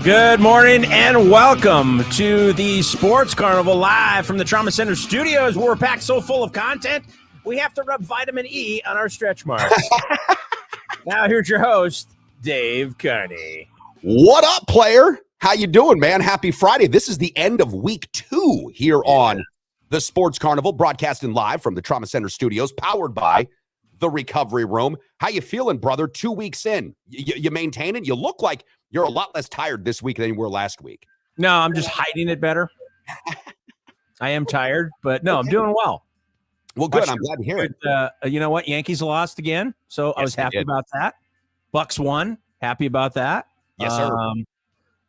Good morning and welcome to the Sports Carnival live from the Trauma Center studios. We're packed so full of content, we have to rub vitamin E on our stretch marks. Now here's your host, Dave Carney. What up, player? How you doing, man? Happy Friday. This is the end of week 2 here on the Sports Carnival, broadcasting live from the Trauma Center studios, powered by the Recovery Room. How you feeling, brother? 2 weeks in. You maintaining? You look like you're a lot less tired this week than you were last week. No, I'm just hiding it better. I am tired, but no, I'm doing well. Well, good. I'm glad to hear it. You know what? Yankees lost again, so I was happy about that. Bucks won. Happy about that. Yes, sir.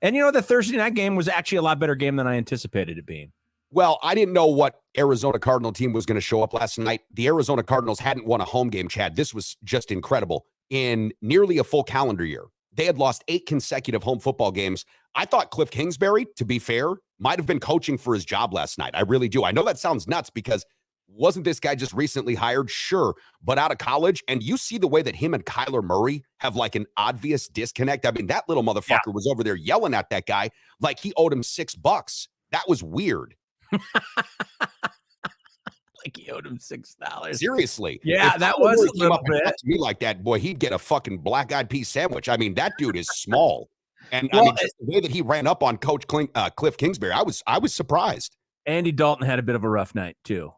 And you know, the Thursday night game was actually a lot better game than I anticipated it being. Well, I didn't know what Arizona Cardinal team was going to show up last night. The Arizona Cardinals hadn't won a home game, Chad. This was just incredible. In nearly a full calendar year, they had lost 8 consecutive home football games. I thought Cliff Kingsbury, to be fair, might have been coaching for his job last night. I really do. I know that sounds nuts because wasn't this guy just recently hired? Sure, but out of college. And you see the way that him and Kyler Murray have like an obvious disconnect. I mean, that little motherfucker was over there yelling at that guy like he owed him $6. That was weird. Like he owed him $6. Seriously. Yeah, if that was a little bit. To me like that, boy, he'd get a fucking black-eyed pea sandwich. I mean, that dude is small. And well, I mean, just the way that he ran up on Coach Cliff Kingsbury, I was surprised. Andy Dalton had a bit of a rough night too.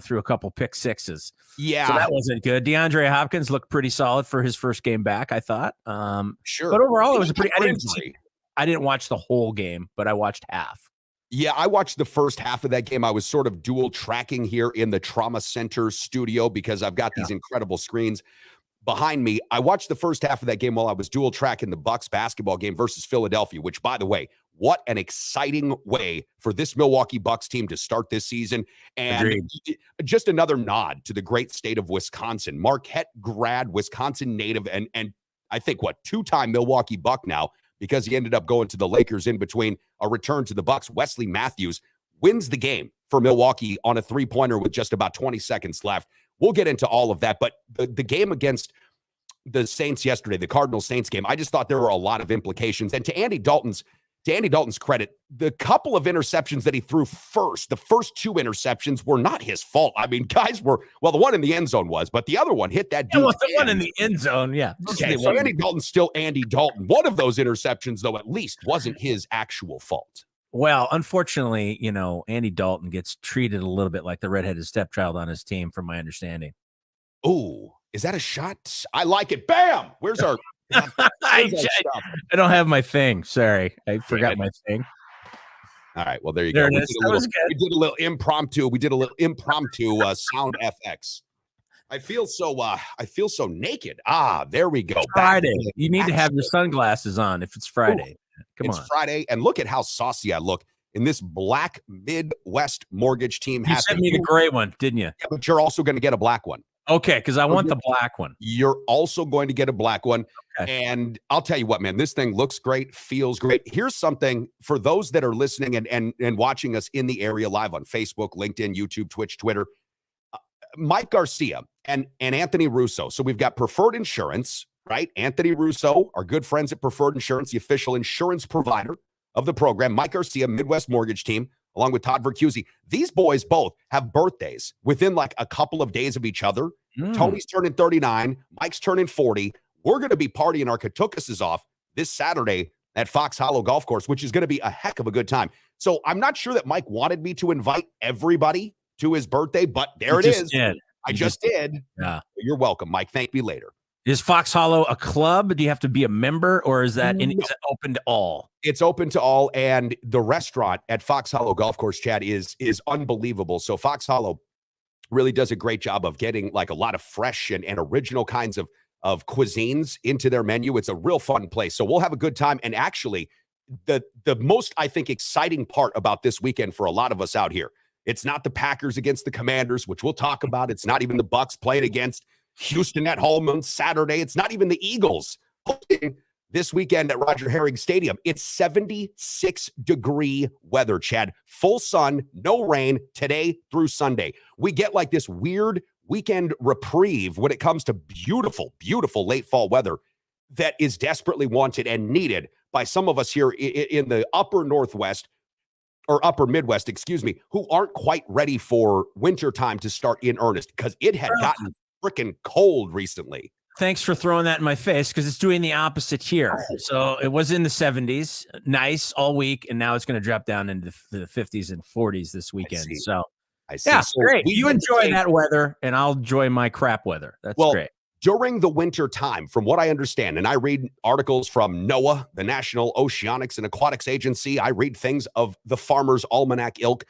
Threw a couple pick sixes. Yeah. So that wasn't good. DeAndre Hopkins looked pretty solid for his first game back, I thought. Sure. But overall, it was a pretty I didn't watch the whole game, but I watched half. Yeah, I watched the first half of that game. I was sort of dual tracking here in the Trauma Center studio because I've got these incredible screens behind me. I watched the first half of that game while I was dual tracking the Bucks basketball game versus Philadelphia, which, by the way, what an exciting way for this Milwaukee Bucks team to start this season. And just another nod to the great state of Wisconsin. Marquette grad, Wisconsin native, and I think, two-time Milwaukee Buck now, because he ended up going to the Lakers in between a return to the Bucks. Wesley Matthews wins the game for Milwaukee on a three-pointer with just about 20 seconds left. We'll get into all of that, but the game against the Saints yesterday, the Cardinals-Saints game, I just thought there were a lot of implications. And to Andy Dalton's credit, the couple of interceptions that he threw the first 2 interceptions were not his fault. I mean, guys the one in the end zone was, but the other one hit that dude. The one in the end zone, yeah. Okay, so Andy Dalton's still Andy Dalton. One of those interceptions, though, at least wasn't his actual fault. Well, unfortunately, you know, Andy Dalton gets treated a little bit like the redheaded stepchild on his team, from my understanding. Oh, is that a shot? I like it. Bam! Where's our... I don't have my thing. Sorry. I forgot my thing. All right. Well, there you go. We did a little impromptu sound FX. I feel so naked. There we go. Friday. You need to have your sunglasses on if it's Friday. Come on. It's Friday. And look at how saucy I look in this black Midwest mortgage team. You sent me the gray one, didn't you? Yeah, but you're also going to get a black one. Okay, because I want the black one. You're also going to get a black one. Okay. And I'll tell you what, man, this thing looks great, feels great. Here's something for those that are listening and watching us in the area live on Facebook, LinkedIn, YouTube, Twitch, Twitter. Mike Garcia and Anthony Russo. So we've got Preferred Insurance, right? Anthony Russo, our good friends at Preferred Insurance, the official insurance provider of the program. Mike Garcia, Midwest Mortgage Team, along with Todd Vercuse. These boys both have birthdays within like a couple of days of each other. Tony's turning 39. Mike's turning 40. We're going to be partying our Katukuses off this Saturday at Fox Hollow Golf Course, which is going to be a heck of a good time. So I'm not sure that Mike wanted me to invite everybody to his birthday, but there it is. I just did. Yeah. You're welcome, Mike. Thank me later. Is Fox Hollow a club? Do you have to be a member, or is that is it open to all? It's open to all, and the restaurant at Fox Hollow Golf Course, Chad, is unbelievable. So Fox Hollow really does a great job of getting like a lot of fresh and original kinds of cuisines into their menu. It's a real fun place. So we'll have a good time. And actually, the most, I think, exciting part about this weekend for a lot of us out here, it's not the Packers against the Commanders, which we'll talk about. It's not even the Bucks playing against Houston at home on Saturday. It's not even the Eagles this weekend at Roger Herring Stadium. It's 76-degree weather, Chad. Full sun, no rain today through Sunday. We get like this weird weekend reprieve when it comes to beautiful, beautiful late fall weather that is desperately wanted and needed by some of us here in the upper Northwest or upper Midwest, excuse me, who aren't quite ready for wintertime to start in earnest because it had gotten freaking cold recently. Thanks for throwing that in my face because it's doing the opposite here. So it was in the 70s, nice all week, and now it's going to drop down into the 50s and 40s this weekend. So, yeah, so great. You enjoy that weather, and I'll enjoy my crap weather. That's great. During the winter time, from what I understand, and I read articles from NOAA, the National Oceanics and Aquatics Agency, I read things of the Farmer's Almanac ilk.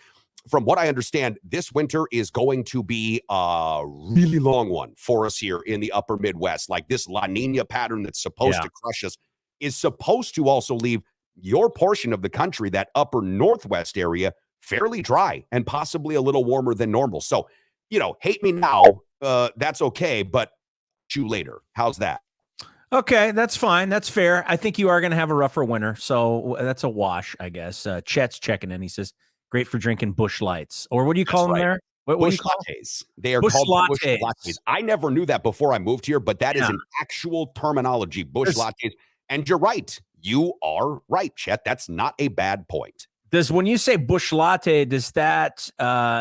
From what I understand, this winter is going to be a really long one for us here in the upper Midwest. Like this La Nina pattern that's supposed to crush us is supposed to also leave your portion of the country, that upper Northwest area, fairly dry and possibly a little warmer than normal. So, hate me now. That's okay, but you later. How's that? Okay, that's fine. That's fair. I think you are going to have a rougher winter, so that's a wash, I guess. Chet's checking in. He says, great for drinking Busch Lights. Or what do you call them there? What do you call lattes. They are called Busch Lattes. I never knew that before I moved here, but that is an actual terminology, Busch Lattes. And you're right. You are right, Chet. That's not a bad point. When you say Busch Latte, does that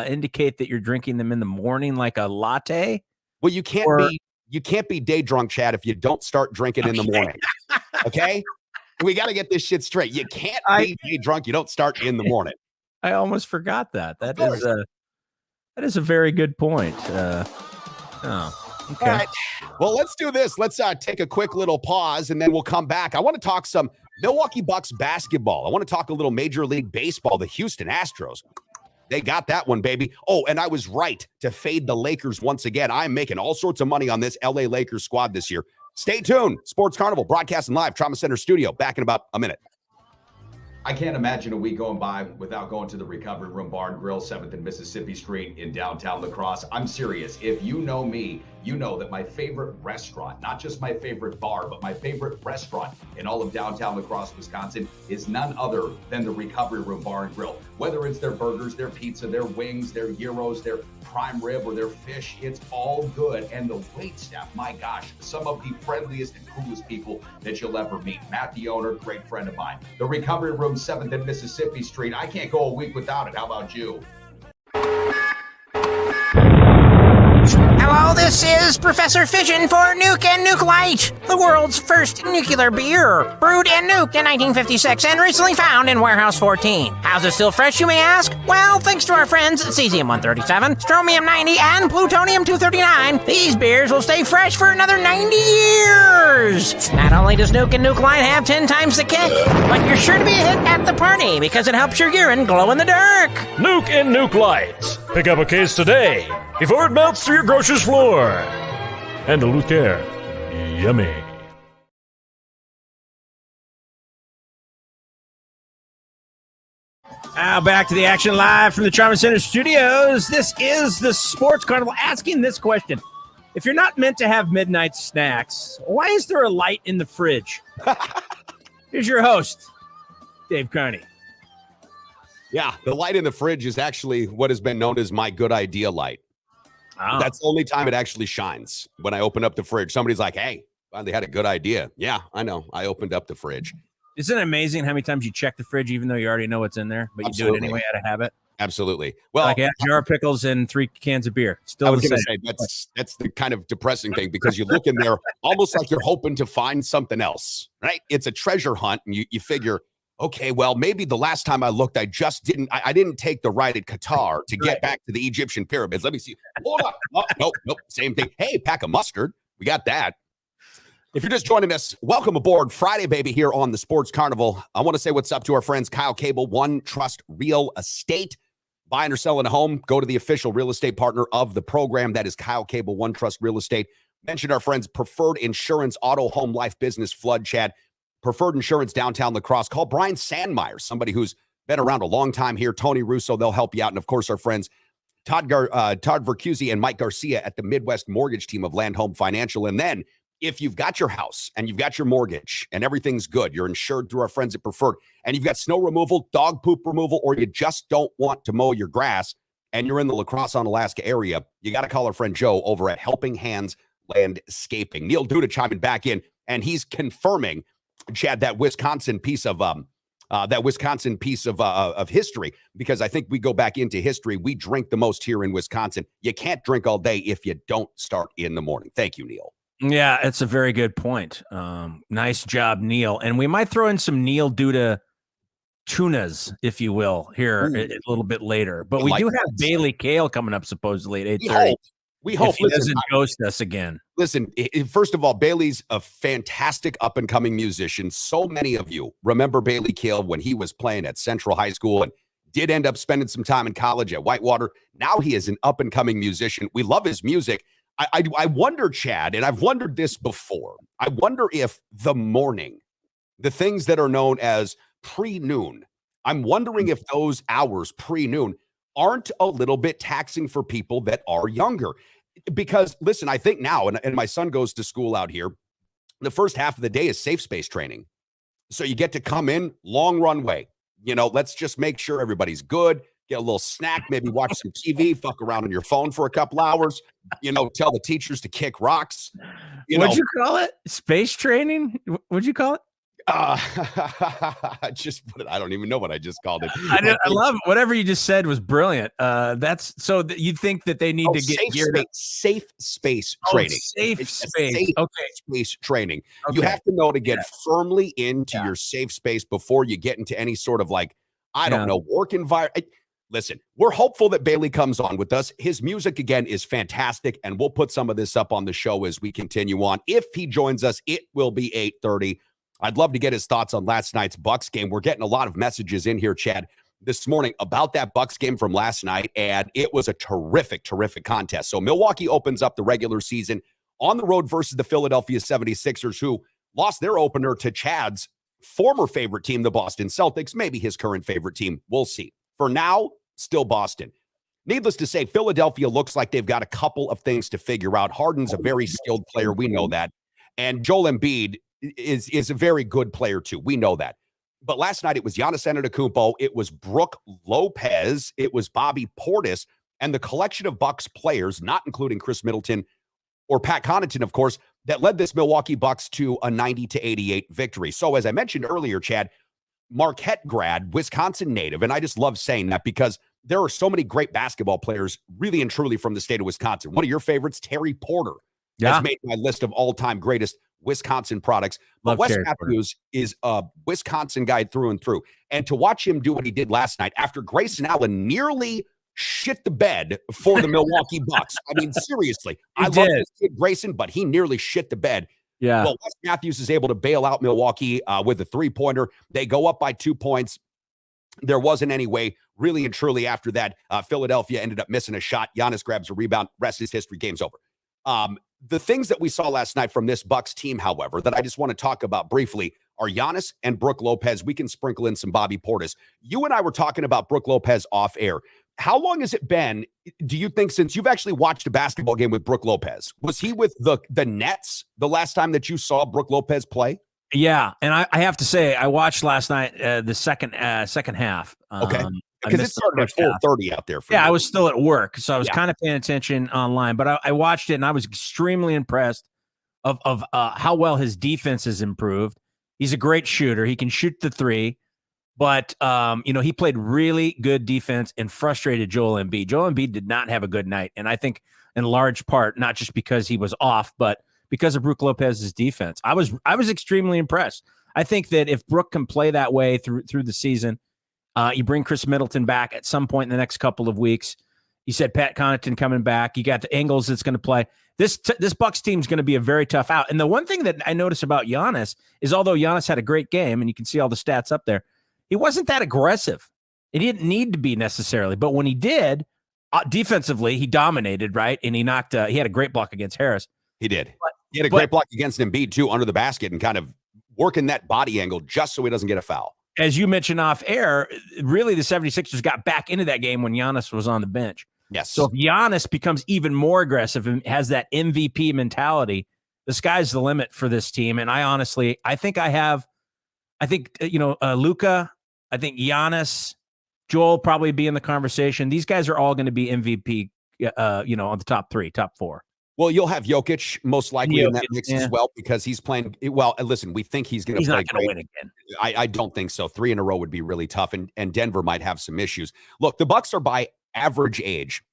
indicate that you're drinking them in the morning like a latte? Well, you can't be day drunk, Chad, if you don't start drinking in the morning. Okay? We got to get this shit straight. You can't be day drunk. You don't start in the morning. I almost forgot that. That is a very good point. Okay. All right. Well, let's do this. Let's take a quick little pause, and then we'll come back. I want to talk some Milwaukee Bucks basketball. I want to talk a little Major League Baseball, the Houston Astros. They got that one, baby. Oh, and I was right to fade the Lakers once again. I'm making all sorts of money on this LA Lakers squad this year. Stay tuned. Sports Carnival, broadcasting live, Trauma Center Studio. Back in about a minute. I can't imagine a week going by without going to the Recovery Room Bar and Grill, 7th and Mississippi Street in downtown La Crosse. I'm serious. If you know me, you know that my favorite restaurant, not just my favorite bar, but my favorite restaurant in all of downtown La Crosse, Wisconsin, is none other than the Recovery Room Bar and Grill. Whether it's their burgers, their pizza, their wings, their gyros, their prime rib, or their fish, it's all good. And the wait staff, my gosh, some of the friendliest and coolest people that you'll ever meet. Matt, the owner, great friend of mine. The Recovery Room, 7th and Mississippi Street. I can't go a week without it. How about you? Hello, this is Professor Fission for Nuke and Nuke Light, the world's first nuclear beer. Brewed and nuked in 1956 and recently found in Warehouse 14. How's it still fresh, you may ask? Well, thanks to our friends at Cesium-137, Stromium-90, and Plutonium-239, these beers will stay fresh for another 90 years. Not only does Nuke and Nuke Light have 10 times the kick, but you're sure to be a hit at the party because it helps your urine glow in the dark. Nuke and Nuke Light. Pick up a case today before it melts through your grocer's floor. And a Luther. Yummy. Now back to the action live from the Trauma Center Studios. This is the Sports Carnival asking this question. If you're not meant to have midnight snacks, why is there a light in the fridge? Here's your host, Dave Carney. Yeah, the light in the fridge is actually what has been known as my good idea light. Oh. That's the only time it actually shines. When I open up the fridge, somebody's like, hey, finally had a good idea. Yeah, I know. I opened up the fridge. Isn't it amazing how many times you check the fridge even though you already know what's in there, but you do it anyway out of habit? Absolutely. Well, like a jar of pickles and 3 cans of beer. Still, I was going to say that's the kind of depressing thing because you look in there almost like you're hoping to find something else, right? It's a treasure hunt, and you figure, okay, well, maybe the last time I looked, I didn't take the ride at Qatar to get back to the Egyptian pyramids. Let me see. Hold up. Oh, nope. Same thing. Hey, pack of mustard. We got that. If you're just joining us, welcome aboard Friday, baby, here on the Sports Carnival. I want to say what's up to our friends Kyle Cable, One Trust Real Estate. Buying or selling a home, go to the official real estate partner of the program. That is Kyle Cable, One Trust Real Estate. Mentioned our friends Preferred Insurance, Auto, Home, Life, Business, Flood, Chad. Preferred Insurance, downtown La Crosse. Call Brian Sandmeyer, somebody who's been around a long time here. Tony Russo, they'll help you out. And, of course, our friends Todd Vercuzzi and Mike Garcia at the Midwest Mortgage Team of Land Home Financial. And then if you've got your house and you've got your mortgage and everything's good, you're insured through our friends at Preferred, and you've got snow removal, dog poop removal, or you just don't want to mow your grass and you're in the La Crosse on Alaska area, you got to call our friend Joe over at Helping Hands Landscaping. Neil Duda chiming back in, and he's confirming Chad, that Wisconsin piece of history, because I think we go back into history. We drink the most here in Wisconsin. You can't drink all day if you don't start in the morning. Thank you, Neil. Yeah, it's a very good point. Nice job, Neil. And we might throw in some Neil Duda tunas, if you will, here a little bit later. But we do have Bailey Kale coming up supposedly at 8:30. We hope he doesn't ghost us again. Listen, first of all, Bailey's a fantastic up-and-coming musician. So many of you remember Bailey Kale when he was playing at Central High School and did end up spending some time in college at Whitewater. Now he is an up-and-coming musician. We love his music. I wonder, Chad, and I've wondered this before, I wonder if the morning, the things that are known as pre-noon, I'm wondering if those hours pre-noon aren't a little bit taxing for people that are younger. Because, listen, I think now, and my son goes to school out here, the first half of the day is safe space training. So you get to come in, long runway. Let's just make sure everybody's good. Get a little snack, maybe watch some TV, fuck around on your phone for a couple hours, tell the teachers to kick rocks. What'd you call it? Space training? What'd you call it? I don't even know what I just called it. I love it. Whatever you just said was brilliant. That's so that you think that they need to get geared up. Safe space training. Safe space training. Okay. You have to know to get firmly into your safe space before you get into any sort of work environment. Listen, we're hopeful that Bailey comes on with us. His music, again, is fantastic, and we'll put some of this up on the show as we continue on. If he joins us, it will be 8:30. I'd love to get his thoughts on last night's Bucks game. We're getting a lot of messages in here, Chad, this morning about that Bucks game from last night, and it was a terrific, terrific contest. So Milwaukee opens up the regular season on the road versus the Philadelphia 76ers, who lost their opener to Chad's former favorite team, the Boston Celtics, maybe his current favorite team. We'll see. For now, still Boston. Needless to say, Philadelphia looks like they've got a couple of things to figure out. Harden's a very skilled player. We know that. And Joel Embiid is a very good player too. We know that. But last night it was Giannis Antetokounmpo, it was Brook Lopez, it was Bobby Portis, and the collection of Bucks players, not including Chris Middleton or Pat Connaughton, of course, that led this Milwaukee Bucks to a 90-88 victory. So as I mentioned earlier, Chad, Marquette grad, Wisconsin native, and I just love saying that because there are so many great basketball players really and truly from the state of Wisconsin. One of your favorites, Terry Porter, has made my list of all-time greatest Wisconsin products. But Wes Matthews is a Wisconsin guy through and through. And to watch him do what he did last night after Grayson Allen nearly shit the bed for the Milwaukee Bucks. I mean, seriously, I love this kid Grayson, but he nearly shit the bed. Yeah. Well, Wes Matthews is able to bail out Milwaukee with a three-pointer. They go up by 2 points. There wasn't any way, really and truly, after that, Philadelphia ended up missing a shot. Giannis grabs a rebound. Rest is history. Game's over. The things that we saw last night from this Bucks team, however, that I just want to talk about briefly are Giannis and Brook Lopez. We can sprinkle in some Bobby Portis. You and I were talking about Brook Lopez off air. How long has it been, do you think, since you've actually watched a basketball game with Brook Lopez? Was he with the Nets the last time that you saw Brook Lopez play? Yeah, and I have to say, I watched last night the second half. Okay. Because it started at 4:30 out there. I was still at work, so I was kind of paying attention online. But I watched it, and I was extremely impressed of how well his defense has improved. He's a great shooter. He can shoot the three. But, he played really good defense and frustrated Joel Embiid. Joel Embiid did not have a good night. And I think in large part, not just because he was off, but because of Brook Lopez's defense. I was extremely impressed. I think that if Brook can play that way through the season, you bring Chris Middleton back at some point in the next couple of weeks. You said Pat Connaughton coming back. You got the Ingles that's going to play. This Bucks team is going to be a very tough out. And the one thing that I noticed about Giannis is although Giannis had a great game, and you can see all the stats up there, he wasn't that aggressive. He didn't need to be necessarily. But when he did, defensively, he dominated, right? And he had a great block against Harris. He did. He had a great block against Embiid, too, under the basket and kind of working that body angle just so he doesn't get a foul. As you mentioned off air, really the 76ers got back into that game when Giannis was on the bench. Yes. So if Giannis becomes even more aggressive and has that MVP mentality, the sky's the limit for this team. And I think Luka, I think Giannis, Joel probably be in the conversation. These guys are all going to be MVP, on the top 4. Well, you'll have Jokic most likely in that Jokic, mix yeah. as well because he's playing well. And listen, we think he's going to play not going to great. win again. I don't think so. 3 in a row would be really tough, and Denver might have some issues. Look, the Bucks are by average age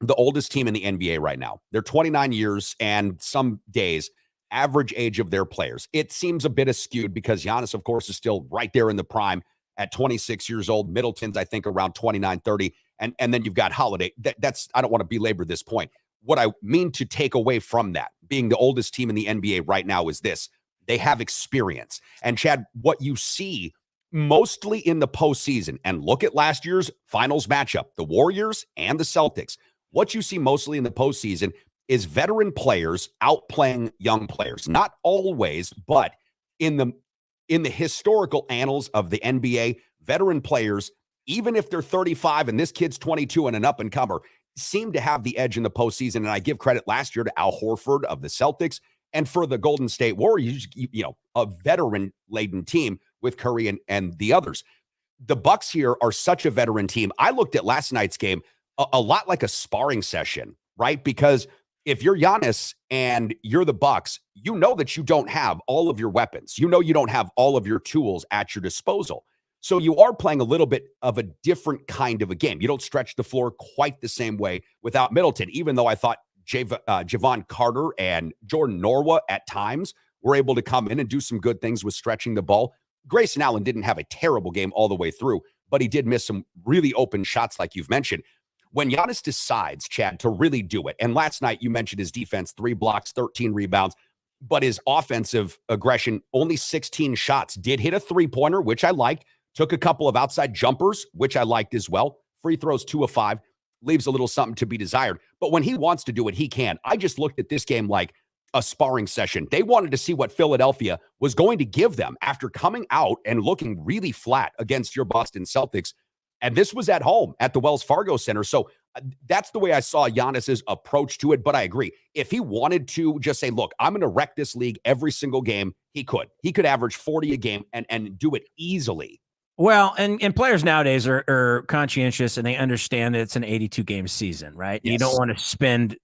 the oldest team in the NBA right now. They're 29 years and some days average age of their players. It seems a bit skewed because Giannis, of course, is still right there in the prime at 26 years old. Middleton's, I think, around 29, 30. And then you've got Holiday. That's I don't want to belabor this point. What I mean to take away from that, being the oldest team in the NBA right now, is this. They have experience. And Chad, what you see mostly in the postseason, and look at last year's finals matchup, the Warriors and the Celtics, what you see mostly in the postseason is veteran players outplaying young players. Not always, but in the historical annals of the NBA, veteran players, even if they're 35 and this kid's 22 and an up-and-comer, seem to have the edge in the postseason. And I give credit last year to Al Horford of the Celtics, and for the Golden State Warriors, a veteran-laden team with Curry and the others. The Bucks here are such a veteran team. I looked at last night's game a lot like a sparring session, right? Because if you're Giannis and you're the Bucks, you know that you don't have all of your weapons. You know you don't have all of your tools at your disposal. So you are playing a little bit of a different kind of a game. You don't stretch the floor quite the same way without Middleton, even though I thought Javon Carter and Jordan Norwa at times were able to come in and do some good things with stretching the ball. Grayson Allen didn't have a terrible game all the way through, but he did miss some really open shots like you've mentioned. When Giannis decides, Chad, to really do it, and last night you mentioned his defense, 3 blocks, 13 rebounds, but his offensive aggression, only 16 shots, did hit a three-pointer, which I liked, took a couple of outside jumpers, which I liked as well, free throws 2 of 5, leaves a little something to be desired. But when he wants to do it, he can. I just looked at this game like a sparring session. They wanted to see what Philadelphia was going to give them after coming out and looking really flat against your Boston Celtics. And this was at home at the Wells Fargo Center. So that's the way I saw Giannis's approach to it. But I agree. If he wanted to just say, look, I'm going to wreck this league every single game, he could. He could average 40 a game and do it easily. Well, and players nowadays are conscientious, and they understand that it's an 82-game season, right? Yes. You don't want to spend,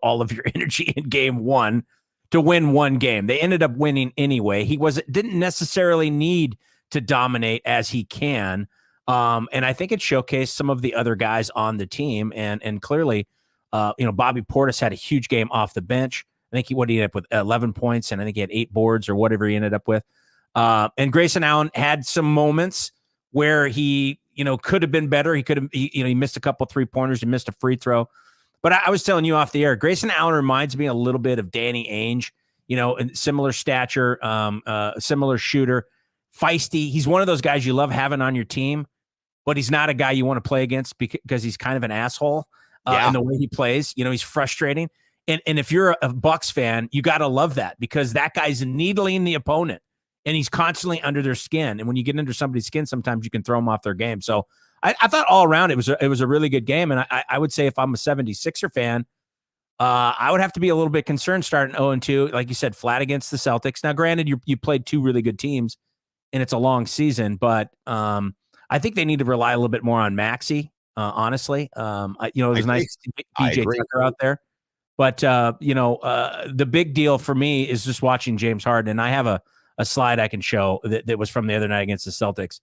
all of your energy in game one to win one game. They ended up winning anyway. He didn't necessarily need to dominate as he can. And I think it showcased some of the other guys on the team. And clearly, Bobby Portis had a huge game off the bench. I think he ended up with 11 points, and I think he had 8 boards or whatever he ended up with. And Grayson Allen had some moments where he, could have been better. He missed a couple 3-pointers. He missed a free throw. But I was telling you off the air, Grayson Allen reminds me a little bit of Danny Ainge, similar stature, similar shooter, feisty. He's one of those guys you love having on your team, but he's not a guy you want to play against because he's kind of an asshole in the way he plays. He's frustrating. And if you're a Bucks fan, you got to love that because that guy's needling the opponent and he's constantly under their skin. And when you get under somebody's skin, sometimes you can throw them off their game. So I thought all around it was a really good game. And I would say if I'm a 76er fan, I would have to be a little bit concerned starting 0-2, like you said, flat against the Celtics. Now, granted, you played 2 really good teams and it's a long season, but I think they need to rely a little bit more on Maxey, honestly. It was nice to see PJ Tucker out there. But, the big deal for me is just watching James Harden. And I have a slide I can show that was from the other night against the Celtics.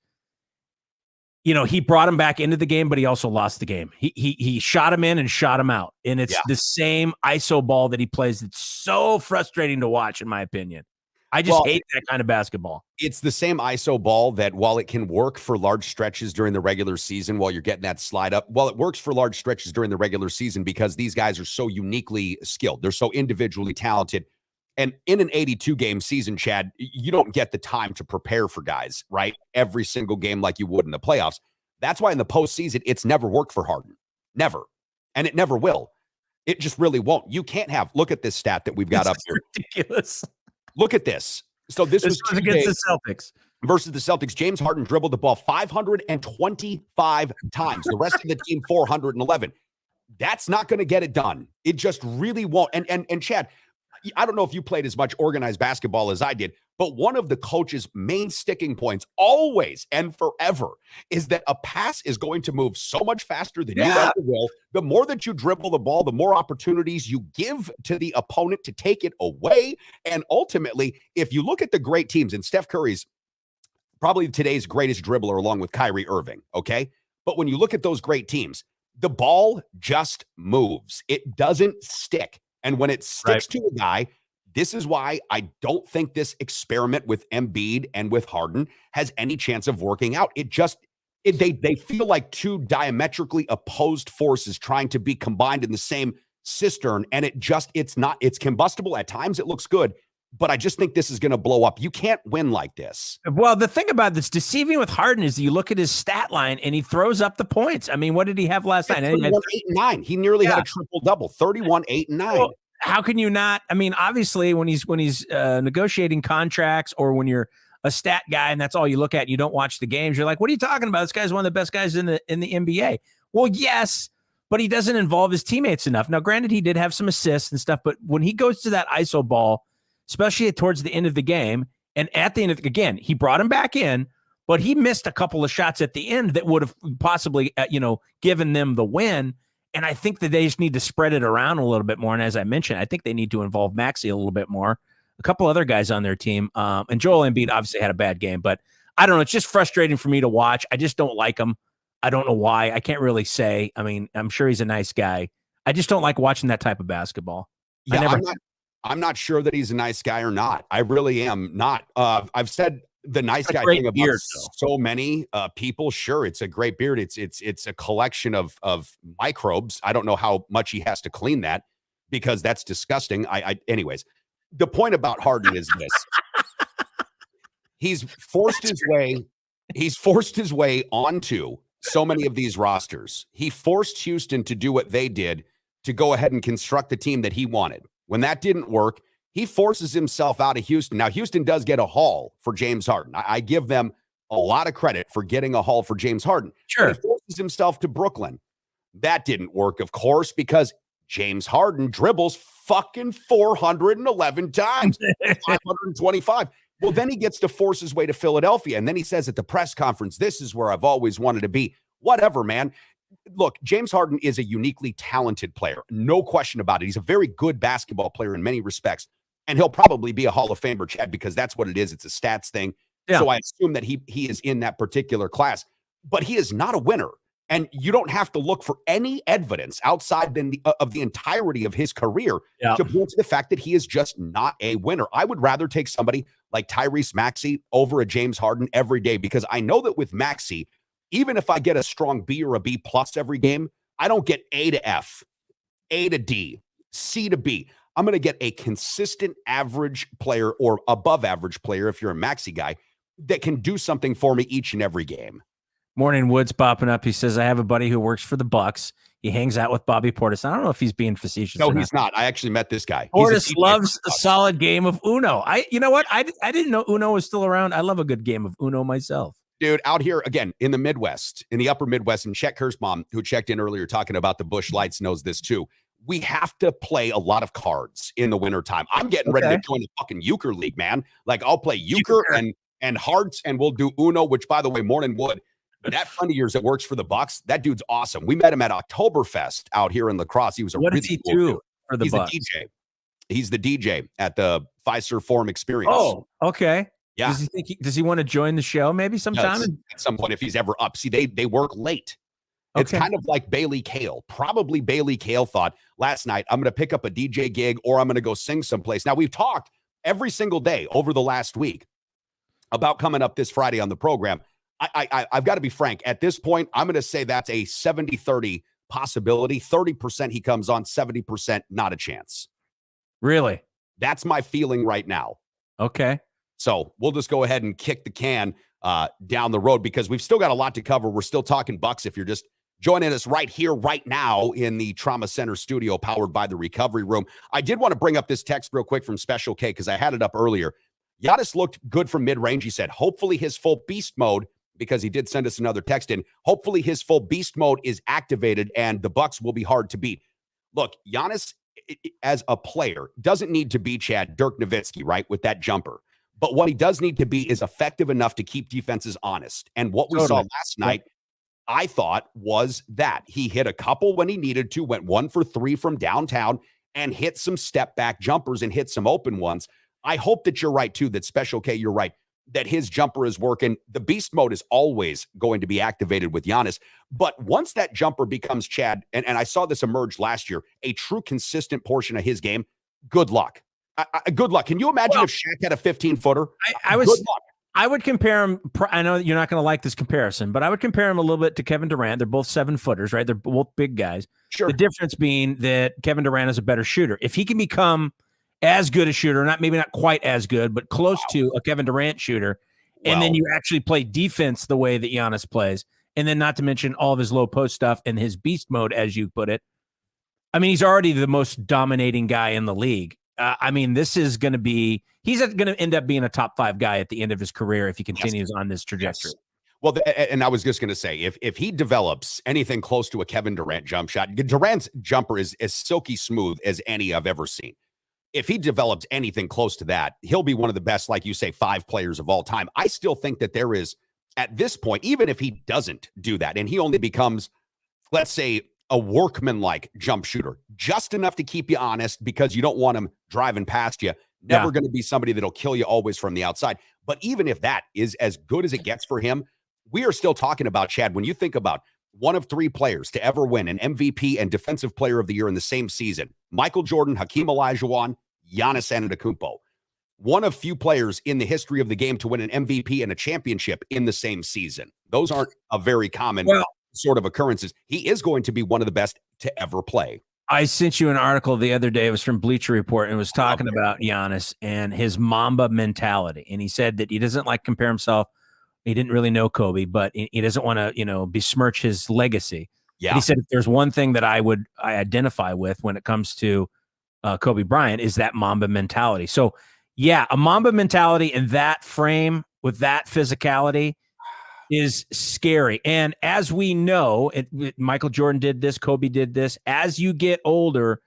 He brought him back into the game, but he also lost the game. He shot him in and shot him out. And it's the same ISO ball that he plays. It's so frustrating to watch, in my opinion. I just hate that kind of basketball. It's the same ISO ball that while it can work for large stretches during the regular season while you're getting that slide up, it works for large stretches during the regular season because these guys are so uniquely skilled. They're so individually talented. And in an 82-game season, Chad, you don't get the time to prepare for guys, right? Every single game like you would in the playoffs. That's why in the postseason, it's never worked for Harden. Never. And it never will. It just really won't. You can't look at this stat that we've got up here. Ridiculous. Look at this. So this was against the Celtics. Versus the Celtics. James Harden dribbled the ball 525 times. The rest of the team, 411. That's not going to get it done. It just really won't. And Chad, I don't know if you played as much organized basketball as I did, but one of the coach's main sticking points always and forever is that a pass is going to move so much faster than you ever will. The more that you dribble the ball, the more opportunities you give to the opponent to take it away. And ultimately, if you look at the great teams, and Steph Curry's probably today's greatest dribbler along with Kyrie Irving, okay? But when you look at those great teams, the ball just moves. It doesn't stick. And when it sticks to a guy, this is why I don't think this experiment with Embiid and with Harden has any chance of working out. They feel like two diametrically opposed forces trying to be combined in the same cistern. And it's combustible. At times it looks good, but I just think this is going to blow up. You can't win like this. Well, the thing about this deceiving with Harden is you look at his stat line and he throws up the points. I mean, what did he have last night? 31, 8, and 9. He nearly had a triple-double, 31, 8, and 9. Well, how can you not? I mean, obviously, when he's negotiating contracts or when you're a stat guy and that's all you look at and you don't watch the games, you're like, what are you talking about? This guy's one of the best guys in the NBA. Well, yes, but he doesn't involve his teammates enough. Now, granted, he did have some assists and stuff, but when he goes to that ISO ball, especially towards the end of the game, and at the end of again, he brought him back in, but he missed a couple of shots at the end that would have possibly, given them the win. And I think that they just need to spread it around a little bit more. And as I mentioned, I think they need to involve Maxey a little bit more. A couple other guys on their team. And Joel Embiid obviously had a bad game, but I don't know. It's just frustrating for me to watch. I just don't like him. I don't know why. I can't really say. I mean, I'm sure he's a nice guy. I just don't like watching that type of basketball. Yeah, I'm not sure that he's a nice guy or not. I really am not. I've said the nice guy thing about beard, so many people. Sure, it's a great beard. It's a collection of microbes. I don't know how much he has to clean that because that's disgusting. Anyways, the point about Harden is this: he's forced his way onto so many of these rosters. He forced Houston to do what they did to go ahead and construct the team that he wanted. When that didn't work, he forces himself out of Houston. Now, Houston does get a haul for James Harden. I give them a lot of credit for getting a haul for James Harden. Sure. He forces himself to Brooklyn. That didn't work, of course, because James Harden dribbles fucking 411 times, 525. Well, then he gets to force his way to Philadelphia. And then he says at the press conference, this is where I've always wanted to be. Whatever, man. Look, James Harden is a uniquely talented player. No question about it. He's a very good basketball player in many respects. And he'll probably be a Hall of Famer, Chad, because that's what it is. It's a stats thing. Yeah. So I assume that he is in that particular class. But he is not a winner. And you don't have to look for any evidence outside of the entirety of his career to point to the fact that he is just not a winner. I would rather take somebody like Tyrese Maxey over a James Harden every day, because I know that with Maxey, even if I get a strong B or a B plus every game, I don't get A to F, A to D, C to B. I'm going to get a consistent average player or above average player, if you're a Maxey guy, that can do something for me each and every game. Morning Woods popping up. He says, I have a buddy who works for the Bucks. He hangs out with Bobby Portis. I don't know if he's being facetious. No, he's not. I actually met this guy. Portis loves a solid game of Uno. You know what? I didn't know Uno was still around. I love a good game of Uno myself. Dude, out here, again, in the Midwest, in the upper Midwest, and Chet Kirschbaum, who checked in earlier talking about the Busch Lights, knows this too. We have to play a lot of cards in the wintertime. I'm getting ready to join the fucking euchre league, man. Like, I'll play euchre and hearts, and we'll do Uno, which, by the way, Morning Wood, that friend of yours that works for the Bucks, that dude's awesome. We met him at Oktoberfest out here in La Crosse. He was what really does he cool do dude. for the Bucks? He's the DJ at the Fiserv Forum Experience. Oh, okay. Yeah. Does he want to join the show maybe sometime? Yes, at some point, if he's ever up. See, they work late. It's kind of like Bailey Kale. Probably Bailey Kale thought last night, I'm going to pick up a DJ gig or I'm going to go sing someplace. Now, we've talked every single day over the last week about coming up this Friday on the program. I've got to be frank. At this point, I'm going to say that's a 70-30 possibility. 30% he comes on, 70% not a chance. Really? That's my feeling right now. Okay. So we'll just go ahead and kick the can down the road because we've still got a lot to cover. We're still talking Bucks if you're just joining us right here, right now in the Trauma Center studio powered by the Recovery Room. I did want to bring up this text real quick from Special K because I had it up earlier. Giannis looked good from mid-range. He said, hopefully his full beast mode, because he did send us another text in, hopefully his full beast mode is activated and the Bucks will be hard to beat. Look, Giannis as a player, doesn't need to be Chad Dirk Nowitzki, right, with that jumper. But what he does need to be is effective enough to keep defenses honest. And what we saw last night, I thought, was that he hit a couple when he needed to, went 1 for 3 from downtown, and hit some step back jumpers and hit some open ones. I hope that you're right, too, that Special K, you're right, that his jumper is working. The beast mode is always going to be activated with Giannis. But once that jumper becomes, Chad, and I saw this emerge last year, a true consistent portion of his game, good luck. Good luck. Can you imagine if Shaq had a 15-footer? I would compare him. I know you're not going to like this comparison, but I would compare him a little bit to Kevin Durant. They're both 7-footers, right? They're both big guys. Sure. The difference being that Kevin Durant is a better shooter. If he can become as good a shooter, maybe not quite as good, but close to a Kevin Durant shooter, and then you actually play defense the way that Giannis plays, and then not to mention all of his low post stuff and his beast mode, as you put it. I mean, he's already the most dominating guy in the league. This is going to be – he's going to end up being a top 5 guy at the end of his career if he continues on this trajectory. Yes. Well, and I was just going to say, if he develops anything close to a Kevin Durant jump shot, Durant's jumper is as silky smooth as any I've ever seen. If he develops anything close to that, he'll be one of the best, like you say, 5 players of all time. I still think that there is, at this point, even if he doesn't do that, and he only becomes, let's say, a workman-like jump shooter, just enough to keep you honest because you don't want him driving past you. Never going to be somebody that'll kill you always from the outside. But even if that is as good as it gets for him, we are still talking about, Chad, when you think about one of 3 players to ever win an MVP and Defensive Player of the Year in the same season, Michael Jordan, Hakeem Olajuwon, Giannis Antetokounmpo. One of few players in the history of the game to win an MVP and a championship in the same season. Those aren't a very common sort of occurrences. He is going to be one of the best to ever play. I sent you an article the other day. It was from Bleacher Report, and it was talking about Giannis and his Mamba mentality. And he said that he doesn't like compare himself. He didn't really know Kobe, but he doesn't want to, besmirch his legacy. Yeah. And he said, if there's one thing that I identify with when it comes to Kobe Bryant is that Mamba mentality. So yeah, a Mamba mentality in that frame with that physicality is scary. And as we know, Michael Jordan did this, Kobe did this. As you get older,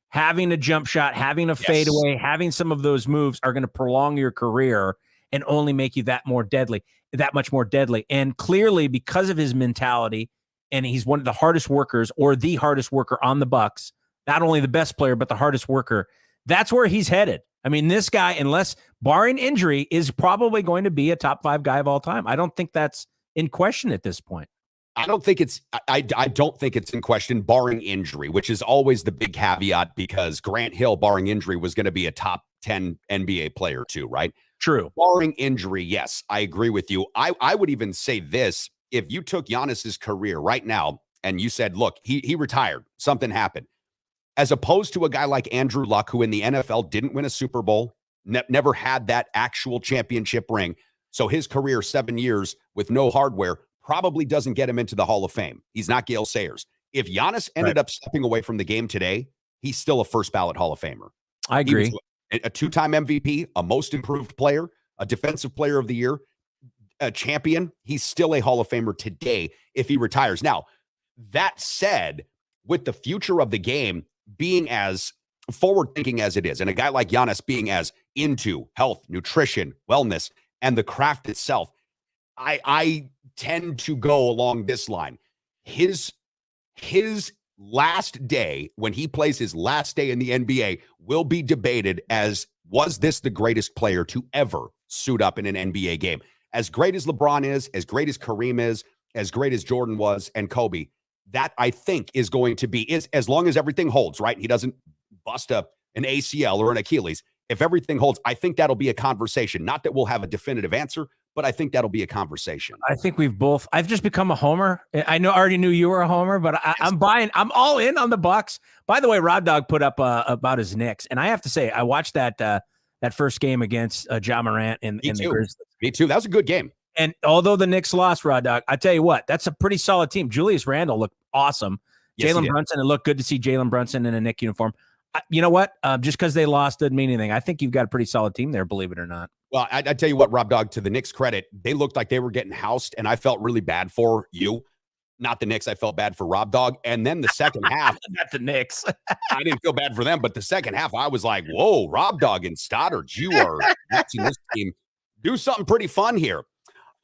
having a jump shot, having a fadeaway, having some of those moves are going to prolong your career and only make you that much more deadly. And clearly, because of his mentality, and he's one of the hardest workers or the hardest worker on the Bucks, not only the best player, but the hardest worker, that's where he's headed. I mean, this guy, unless barring injury, is probably going to be a top 5 guy of all time. I don't think that's in question at this point. I don't think it's in question barring injury, which is always the big caveat because Grant Hill, barring injury, was going to be a top 10 NBA player too, right? True. Barring injury, yes, I agree with you. I would even say this. If you took Giannis's career right now and you said, look, he retired, something happened, as opposed to a guy like Andrew Luck, who in the NFL didn't win a Super Bowl, never had that actual championship ring. So his career, 7 years with no hardware, probably doesn't get him into the Hall of Fame. He's not Gale Sayers. If Giannis ended up stepping away from the game today, he's still a first ballot Hall of Famer. I agree. A 2-time MVP, a most improved player, a defensive player of the year, a champion. He's still a Hall of Famer today if he retires. Now, that said, with the future of the game being as forward-thinking as it is, and a guy like Giannis being as into health, nutrition, wellness, and the craft itself, I tend to go along this line. His last day, when he plays his last day in the NBA, will be debated as, was this the greatest player to ever suit up in an NBA game? As great as LeBron is, as great as Kareem is, as great as Jordan was, and Kobe, that I think is going to be, as long as everything holds, right? He doesn't bust up an ACL or an Achilles. If everything holds, I think that'll be a conversation. Not that we'll have a definitive answer, but I think that'll be a conversation. I think I've just become a homer. I already knew you were a homer, but I'm all in on the Bucks. By the way, Rod Dog put up about his Knicks. And I have to say, I watched that first game against Ja Morant in the Grizzlies. Me too. That was a good game. And although the Knicks lost, Rod Dog, I tell you what, that's a pretty solid team. Julius Randle looked awesome. Yes, Jalen Brunson, it looked good to see Jalen Brunson in a Knick uniform. You know what? Just because they lost doesn't mean anything. I think you've got a pretty solid team there, believe it or not. Well, I tell you what, Rob Dog, to the Knicks' credit, they looked like they were getting housed, and I felt really bad for you. not the Knicks. I felt bad for Rob Dog. And then the second half, Not the Knicks. I didn't feel bad for them. But the second half, I was like, whoa, Rob Dog and Stoddard, you are watching this team do something pretty fun here.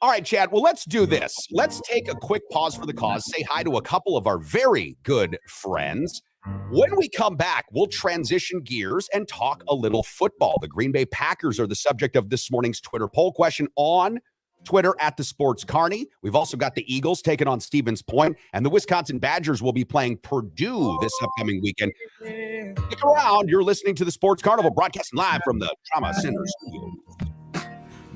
All right, Chad. Well, let's do this. Let's take a quick pause for the cause, say hi to a couple of our very good friends. When we come back, we'll transition gears and talk a little football. The Green Bay Packers are the subject of this morning's Twitter poll question on Twitter at the Sports Carney. We've also got the Eagles taking on Stevens Point, and the Wisconsin Badgers will be playing Purdue this upcoming weekend. Stick around. You're listening to the Sports Carnival, broadcasting live from the Trauma Center studio.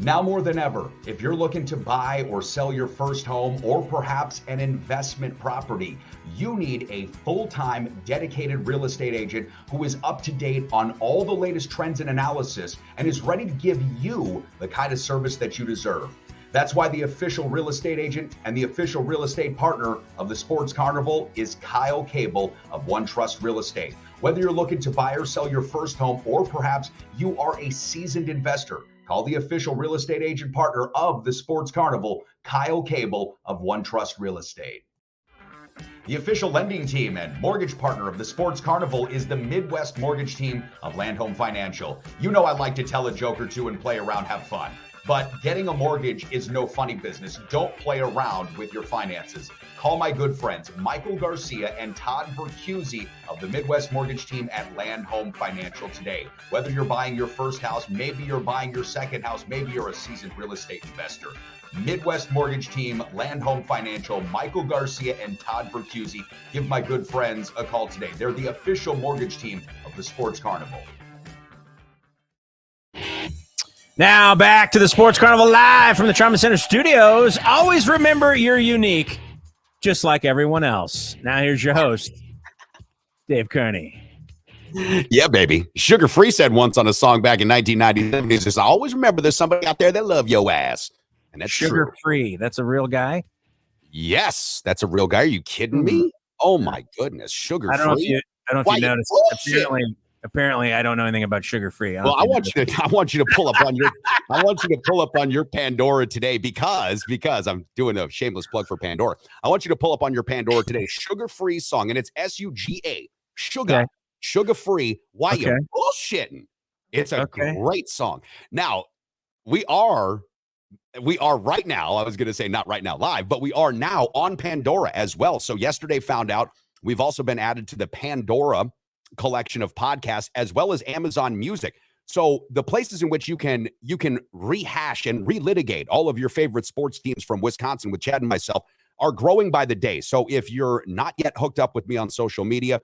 Now more than ever, if you're looking to buy or sell your first home or perhaps an investment property, you need a full-time dedicated real estate agent who is up to date on all the latest trends and analysis and is ready to give you the kind of service that you deserve. That's why the official real estate agent and the official real estate partner of the Sports Carnival is Kyle Cable of One Trust Real Estate. Whether you're looking to buy or sell your first home, or perhaps you are a seasoned investor, call the official real estate agent partner of the Sports Carnival, Kyle Cable of One Trust Real Estate. The official lending team and mortgage partner of the Sports Carnival is the Midwest Mortgage Team of Land Home Financial. You know I like to tell a joke or two and play around, have fun. But getting a mortgage is no funny business. Don't play around with your finances. Call my good friends Michael Garcia and Todd Bercuzzi of the Midwest Mortgage Team at Land Home Financial today. Whether you're buying your first house, maybe you're buying your second house, maybe you're a seasoned real estate investor. Midwest Mortgage Team, Land Home Financial, Michael Garcia and Todd Bercuzzi. Give my good friends a call today. They're the official mortgage team of the Sports Carnival. Now back to the Sports Carnival live from the Trauma Center studios. Always remember you're unique, just like everyone else. Now here's your host, Dave Carney. Yeah, baby. Sugar Free said once on a song back in 1997, he says, I always remember there's somebody out there that love your ass. And that's Sugar true. Free. That's a real guy? Yes, that's a real guy. Are you kidding me? Oh, my goodness. Sugar Free. I don't know if you noticed. Bullshit. Apparently, I don't know anything about Sugar Free. Well, I want you to pull up on your Pandora today because I'm doing a shameless plug for Pandora. I want you to pull up on your Pandora today Sugar Free song, and it's SUGA. Sugar. Okay. Sugar Free. Why Okay. you bullshitting? It's a great song. Now, we are right now, I was going to say not right now live, but we are now on Pandora as well. So yesterday found out we've also been added to the Pandora collection of podcasts as well as Amazon Music. So the places in which you can rehash and relitigate all of your favorite sports teams from Wisconsin with Chad and myself are growing by the day. So if you're not yet hooked up with me on social media,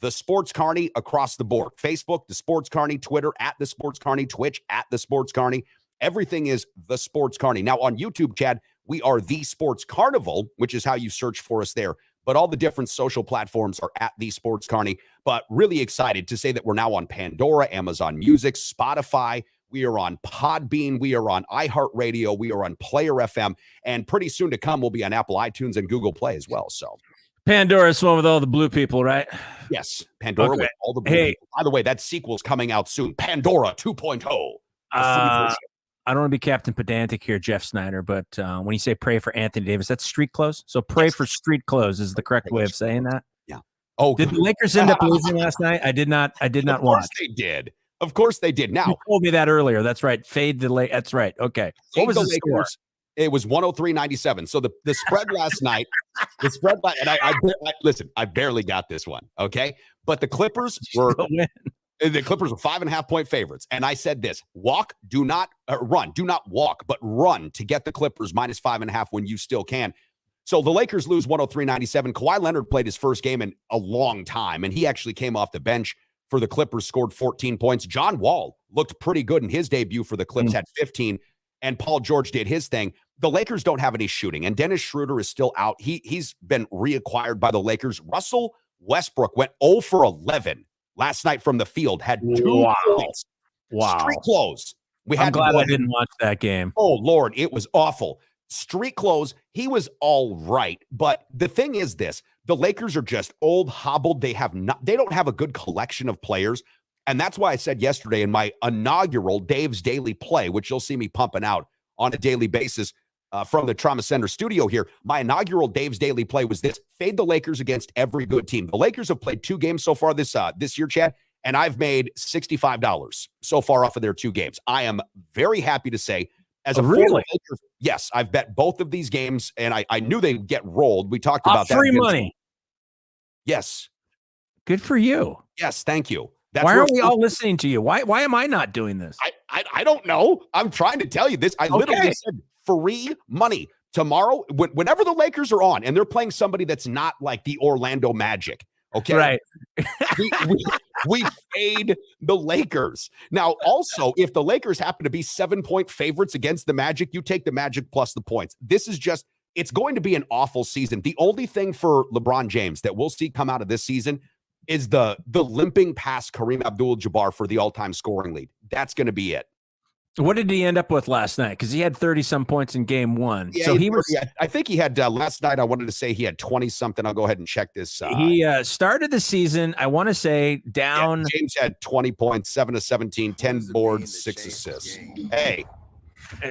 the Sports Carney across the board, Facebook, the Sports Carney, Twitter at the Sports Carney, Twitch at the Sports Carney. Everything is the Sports Carney. Now on YouTube, Chad, we are the Sports Carnival, which is how you search for us there. But all the different social platforms are at the Sports Carney. But really excited to say that we're now on Pandora, Amazon Music, Spotify. We are on Podbean. We are on iHeartRadio. We are on Player FM. And pretty soon to come, we'll be on Apple iTunes and Google Play as well. So Pandora is the one with all the blue people, right? yes, Pandora with all the blue people. By the way, that sequel's coming out soon. Pandora 2.0. I don't want to be Captain Pedantic here, Jeff Snyder, but when you say pray for Anthony Davis, that's street clothes. So pray for street clothes is the correct way of saying that. Yeah. Oh, did the Lakers end up losing last night? I did not watch. Of course they did. Of course they did. Now you told me that earlier. That's right. Fade the Lakers. That's right. Okay. What was the score? It was 103-97. So the spread last night, and I listen, I barely got this one. Okay. But the Clippers were 5.5-point favorites. And I said this: do not walk, but run to get the Clippers minus 5.5 when you still can. So the Lakers lose 103-97. Kawhi Leonard played his first game in a long time, and he actually came off the bench for the Clippers, scored 14 points. John Wall looked pretty good in his debut for the Clips, had 15, and Paul George did his thing. The Lakers don't have any shooting, and Dennis Schroeder is still out. He's been reacquired by the Lakers. Russell Westbrook went 0 for 11 last night from the field, had 2 points. Wow. Street clothes. I'm glad I didn't watch that game. Oh, Lord, it was awful. Street clothes, he was all right. But the thing is this, the Lakers are just old, hobbled. They don't have a good collection of players. And that's why I said yesterday in my inaugural Dave's Daily Play, which you'll see me pumping out on a daily basis, from the Trauma Center studio here. My inaugural Dave's Daily Play was this: fade the Lakers against every good team. The Lakers have played 2 games so far this year, Chad, and I've made $65 so far off of their 2 games. I am very happy to say, as a really? former Laker, yes, I've bet both of these games, and I knew they'd get rolled. We talked about that. Free money. Yes. Good for you. Yes, thank you. Why are we all listening to you? Why am I not doing this? I don't know. I'm trying to tell you this. I literally said free money. Tomorrow, whenever the Lakers are on and they're playing somebody that's not like the Orlando Magic, okay? Right. we fade the Lakers. Now, also, if the Lakers happen to be 7-point favorites against the Magic, you take the Magic plus the points. This is just, it's going to be an awful season. The only thing for LeBron James that we'll see come out of this season is the limping past Kareem Abdul-Jabbar for the all-time scoring lead. That's going to be it. What did he end up with last night? Because he had 30-some points in game 1. Yeah, so he was. I think he had last night. I wanted to say he had 20-something. I'll go ahead and check this. He started the season, I want to say, down. Yeah, James had 20 points, 7 of 17, 10 boards, 6 assists. Hey,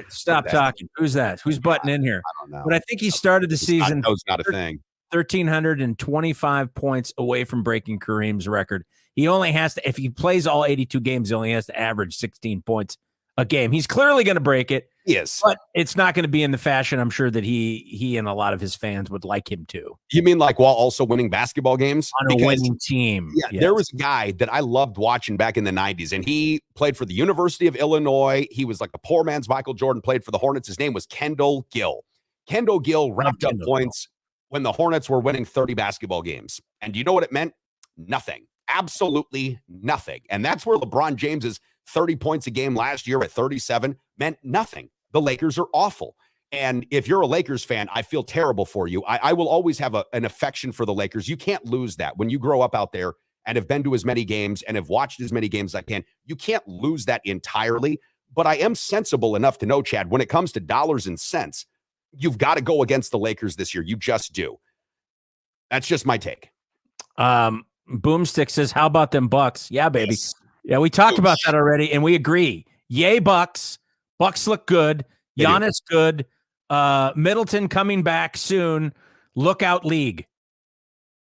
stop talking. Who's that? Who's butting in here? I don't know. But I think he started the season. That was not a thing. 1,325 points away from breaking Kareem's record. He only has to, if he plays all 82 games, he only has to average 16 points a game. He's clearly going to break it. Yes. But it's not going to be in the fashion I'm sure that he and a lot of his fans would like him to. You mean like while also winning basketball games? On a winning team. Yeah, yes. There was a guy that I loved watching back in the 90s, and he played for the University of Illinois. He was like a poor man's Michael Jordan, played for the Hornets. His name was Kendall Gill. Kendall Gill racked up points when the Hornets were winning 30 basketball games. And do you know what it meant? Nothing. Absolutely nothing. And that's where LeBron James's 30 points a game last year at 37 meant nothing. The Lakers are awful. And if you're a Lakers fan, I feel terrible for you. I will always have an affection for the Lakers. You can't lose that. When you grow up out there and have been to as many games and have watched as many games as I can, you can't lose that entirely. But I am sensible enough to know, Chad, when it comes to dollars and cents, you've got to go against the Lakers this year. You just do. That's just my take. Boomstick says, how about them Bucks? Yeah, baby. Yes. Yeah, we talked about that already, and we agree. Yay, Bucks. Bucks look good. Giannis good. Middleton coming back soon. Look out, league.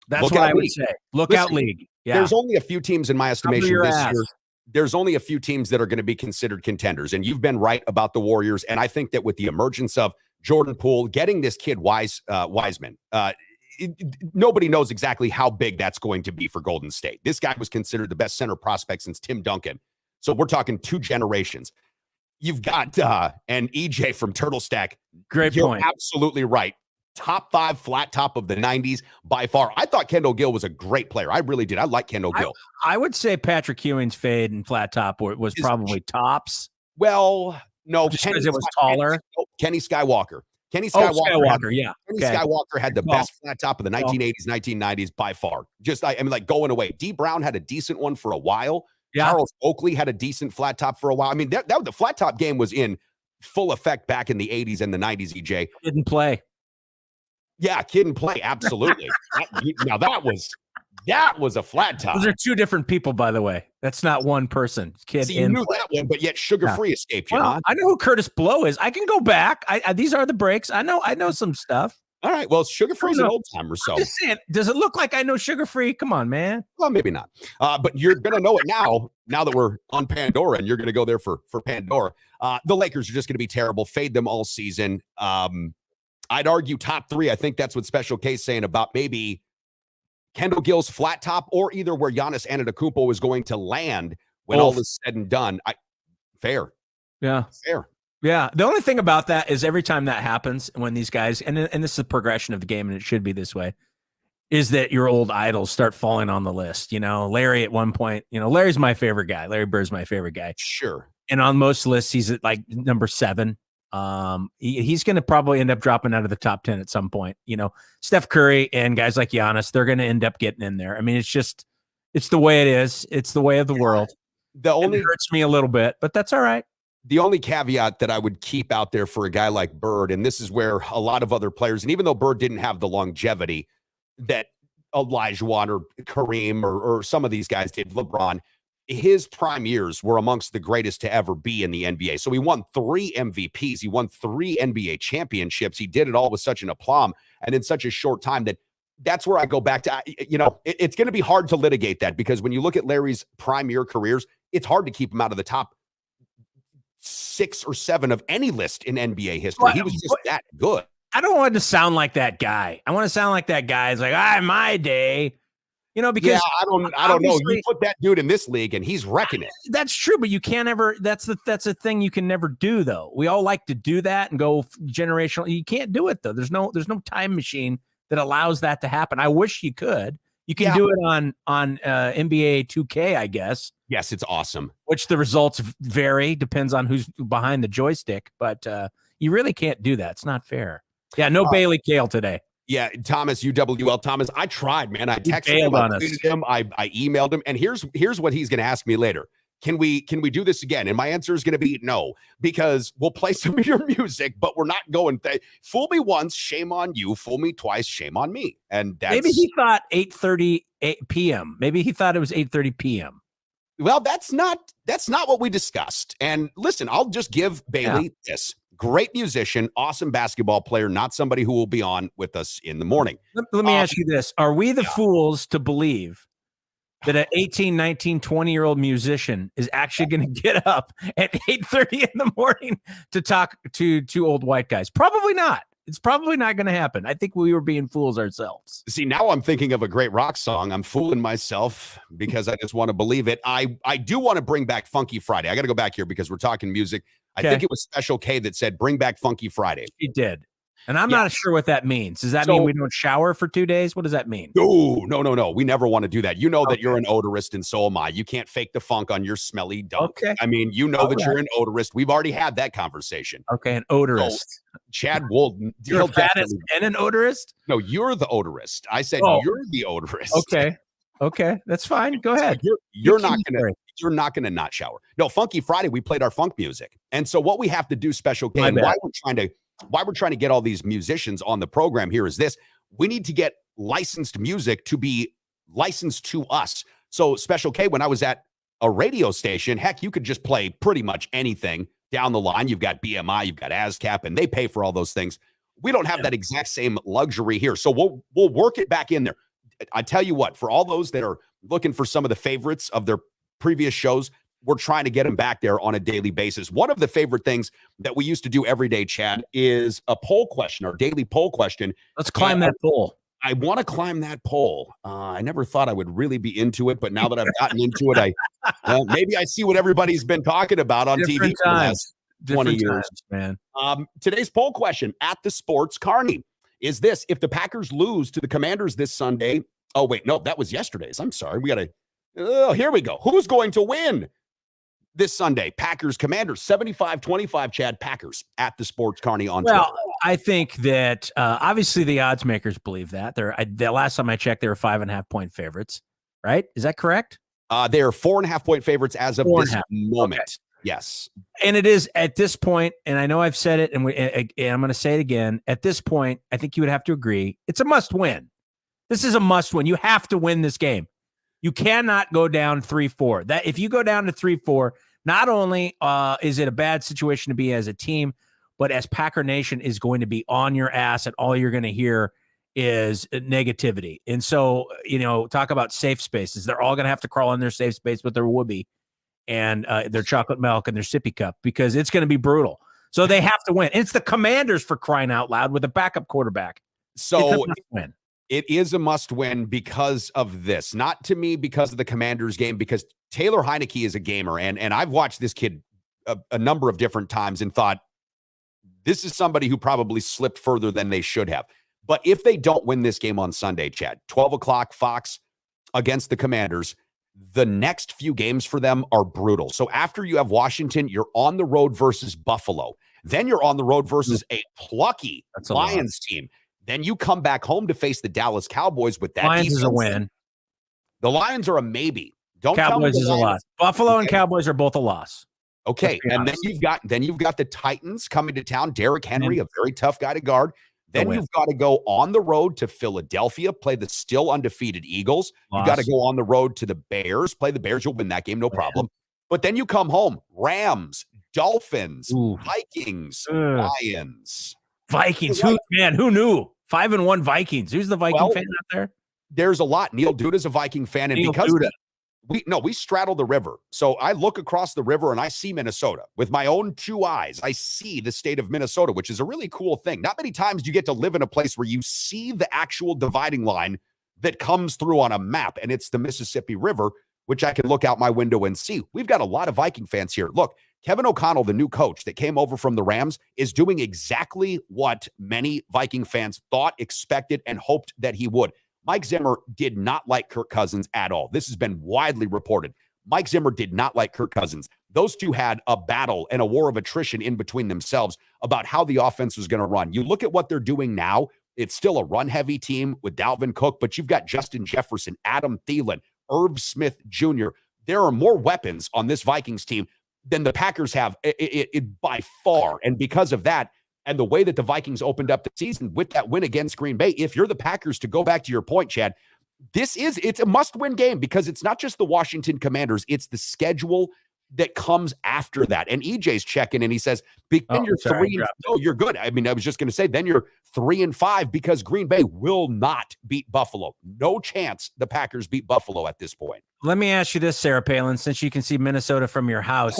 That's what I would say. Look out, league. Yeah. There's only a few teams in my estimation this year. There's only a few teams that are going to be considered contenders, and you've been right about the Warriors. And I think that with the emergence of Jordan Poole, getting this kid Wiseman, nobody knows exactly how big that's going to be for Golden State. This guy was considered the best center prospect since Tim Duncan. So we're talking 2 generations. You've got and EJ from Turtle Stack. Great point. You're absolutely right. Top 5 flat top of the 90s by far. I thought Kendall Gill was a great player. I really did. I like Kendall Gill. I would say Patrick Ewing's fade and flat top was probably tops. Well, no. Just because it was taller. Kenny Skywalker. Kenny Skywalker had the best flat top of the 1980s, 1990s by far. I mean, like going away. D. Brown had a decent one for a while. Yeah. Charles Oakley had a decent flat top for a while. I mean, that the flat top game was in full effect back in the 80s and the 90s, EJ. Didn't play. Yeah, kid and play. Absolutely. Now that was a flat top. Those are 2 different people, by the way. That's not one person. Kid. So you knew that one, but yet sugar-free escaped you. Well, huh? I know who Curtis Blow is. I can go back. These are the breaks. I know some stuff. All right. Well, sugar-free is an old timer. So I'm just saying, does it look like I know sugar-free? Come on, man. Well, maybe not. But you're gonna know it now. Now that we're on Pandora, and you're gonna go there for Pandora. The Lakers are just gonna be terrible. Fade them all season. I'd argue top 3. I think that's what Special K's saying about maybe Kendall Gill's flat top, or either where Giannis Antetokounmpo is going to land when all is said and done. Fair. Yeah. Fair. Yeah. The only thing about that is every time that happens, when these guys, and this is the progression of the game, and it should be this way, is that your old idols start falling on the list. You know, Larry at one point, Larry's my favorite guy. Larry Bird's my favorite guy. Sure. And on most lists, he's at like number 7. He's going to probably end up dropping out of the top 10 at some point. Steph Curry and guys like Giannis, they're going to end up getting in there. I mean, it's the way it is. It's the way of the world. It hurts me a little bit, but that's all right. The only caveat that I would keep out there for a guy like Bird, and this is where a lot of other players, and even though Bird didn't have the longevity that Olajuwon or Kareem or some of these guys did, LeBron, his prime years were amongst the greatest to ever be in the NBA. So he won 3 MVPs. He won 3 NBA championships. He did it all with such an aplomb and in such a short time that's where I go back to, it's going to be hard to litigate that, because when you look at Larry's prime year careers, it's hard to keep him out of the top 6 or 7 of any list in NBA history. He was just that good. I don't want to sound like that guy. I want to sound like that guy. It's like, my day, because I don't know. You put that dude in this league and he's wrecking it. That's true, but you can't ever. That's the thing you can never do, though. We all like to do that and go generational. You can't do it though. There's no time machine that allows that to happen. I wish you could. You can do it on NBA 2K, I guess. Yes, it's awesome. Which the results vary, depends on who's behind the joystick, but you really can't do that. It's not fair. Yeah, no Bailey Kale today. Yeah, Thomas, UWL Thomas. I tried, man. I texted him, I tweeted him, I emailed him, and here's what he's going to ask me later. Can we do this again? And my answer is going to be no, because we'll play some of your music, but we're not going. Fool me once, shame on you. Fool me twice, shame on me. And maybe he thought 8:30 p.m. Maybe he thought it was 8:30 p.m. Well, that's not what we discussed. And listen, I'll just give Bailey this. Great musician, awesome basketball player, not somebody who will be on with us in the morning. Let me ask you this. Are we the fools to believe that an 18, 19, 20-year-old musician is actually going to get up at 8:30 in the morning to talk to 2 old white guys? Probably not. It's probably not going to happen. I think we were being fools ourselves. See, now I'm thinking of a great rock song. I'm fooling myself because I just want to believe it. I do want to bring back Funky Friday. I got to go back here because we're talking music. I think it was Special K that said, bring back Funky Friday. He did. And I'm not sure what that means. Does that mean we don't shower for 2 days? What does that mean? No. We never want to do that. You know that you're an odorist, and so am I. You can't fake the funk on your smelly dunk. Okay. I mean, you know that you're an odorist. We've already had that conversation. Okay, an odorist. So, Chad Wolden. You're a fattest and an odorist? No, you're the odorist. I said you're the odorist. Okay, that's fine. Go ahead. You're not gonna not shower. No, Funky Friday, we played our funk music. And so what we have to do, Special K, and why we're trying to get all these musicians on the program here is this. We need to get licensed music to be licensed to us. So Special K, when I was at a radio station, heck, you could just play pretty much anything down the line. You've got BMI, you've got ASCAP, and they pay for all those things. We don't have that exact same luxury here. So we'll work it back in there. I tell you what, for all those that are looking for some of the favorites of their previous shows, we're trying to get them back there on a daily basis. One of the favorite things that we used to do every day, Chad, is a poll question, our daily poll question. Let's climb that pole. I want to climb that pole. I never thought I would really be into it, but now that I've gotten into it, maybe I see what everybody's been talking about on TV for the last 20 years. Man. Today's poll question at the Sports Carney is this: if the Packers lose to the Commanders this Sunday, oh wait, no, that was yesterday's. I'm sorry. Here we go. Who's going to win this Sunday? Packers, Commanders, 75-25, Chad. Packers at the Sports Carney on Twitter. Well, I think that obviously the odds makers believe that. The last time I checked, they were 5.5-point favorites, right? Is that correct? They are 4.5-point favorites as of this moment. Okay. Yes. And it is at this point, and I know I've said it, and I'm going to say it again. At this point, I think you would have to agree. It's a must win. This is a must win. You have to win this game. You cannot go down 3-4. That if you go down to 3-4, not only is it a bad situation to be as a team, but as Packer Nation is going to be on your ass, and all you're going to hear is negativity. And so, talk about safe spaces. They're all going to have to crawl in their safe space with their Whoopie and their chocolate milk and their sippy cup, because it's going to be brutal. So they have to win. And it's the Commanders, for crying out loud, with a backup quarterback. So it is a must win because of this. Not to me because of the Commanders game, because Taylor Heineke is a gamer. And I've watched this kid a number of different times and thought, this is somebody who probably slipped further than they should have. But if they don't win this game on Sunday, Chad, 12 o'clock Fox against the Commanders, the next few games for them are brutal. So after you have Washington, you're on the road versus Buffalo. Then you're on the road versus a plucky Lions team. Then you come back home to face the Dallas Cowboys with that Lions defense. Is a win. The Lions are a maybe. Cowboys is a loss. Buffalo and Cowboys are both a loss. Okay, and then you've got the Titans coming to town. Derrick Henry, a very tough guy to guard. Then you've got to go on the road to Philadelphia, play the still undefeated Eagles. You got to go on the road to the Bears, play the Bears. You'll win that game, no problem. But then you come home, Rams, Dolphins, Vikings, Lions. Vikings. Who knew? 5-1 Vikings. Who's the Viking fan out there? There's a lot. Neil Duda's a Viking fan. And because we straddle the river. So I look across the river and I see Minnesota with my own 2 eyes. I see the state of Minnesota, which is a really cool thing. Not many times do you get to live in a place where you see the actual dividing line that comes through on a map, and it's the Mississippi River, which I can look out my window and see. We've got a lot of Viking fans here. Look, Kevin O'Connell, the new coach that came over from the Rams, is doing exactly what many Viking fans thought, expected, and hoped that he would. Mike Zimmer did not like Kirk Cousins at all. This has been widely reported. Mike Zimmer did not like Kirk Cousins. Those two had a battle and a war of attrition in between themselves about how the offense was going to run. You look at what they're doing now, it's still a run-heavy team with Dalvin Cook, but you've got Justin Jefferson, Adam Thielen, Irv Smith Jr. There are more weapons on this Vikings team than the Packers have by far. And because of that, and the way that the Vikings opened up the season with that win against Green Bay, if you're the Packers, to go back to your point, Chad, it's a must-win game because it's not just the Washington Commanders, it's the schedule that comes after that. And EJ's checking and he says, then you're 3 and no, you're good. I mean, I was just going to say, then you're 3-5 because Green Bay will not beat Buffalo. No chance the Packers beat Buffalo at this point. Let me ask you this, Sarah Palin, since you can see Minnesota from your house.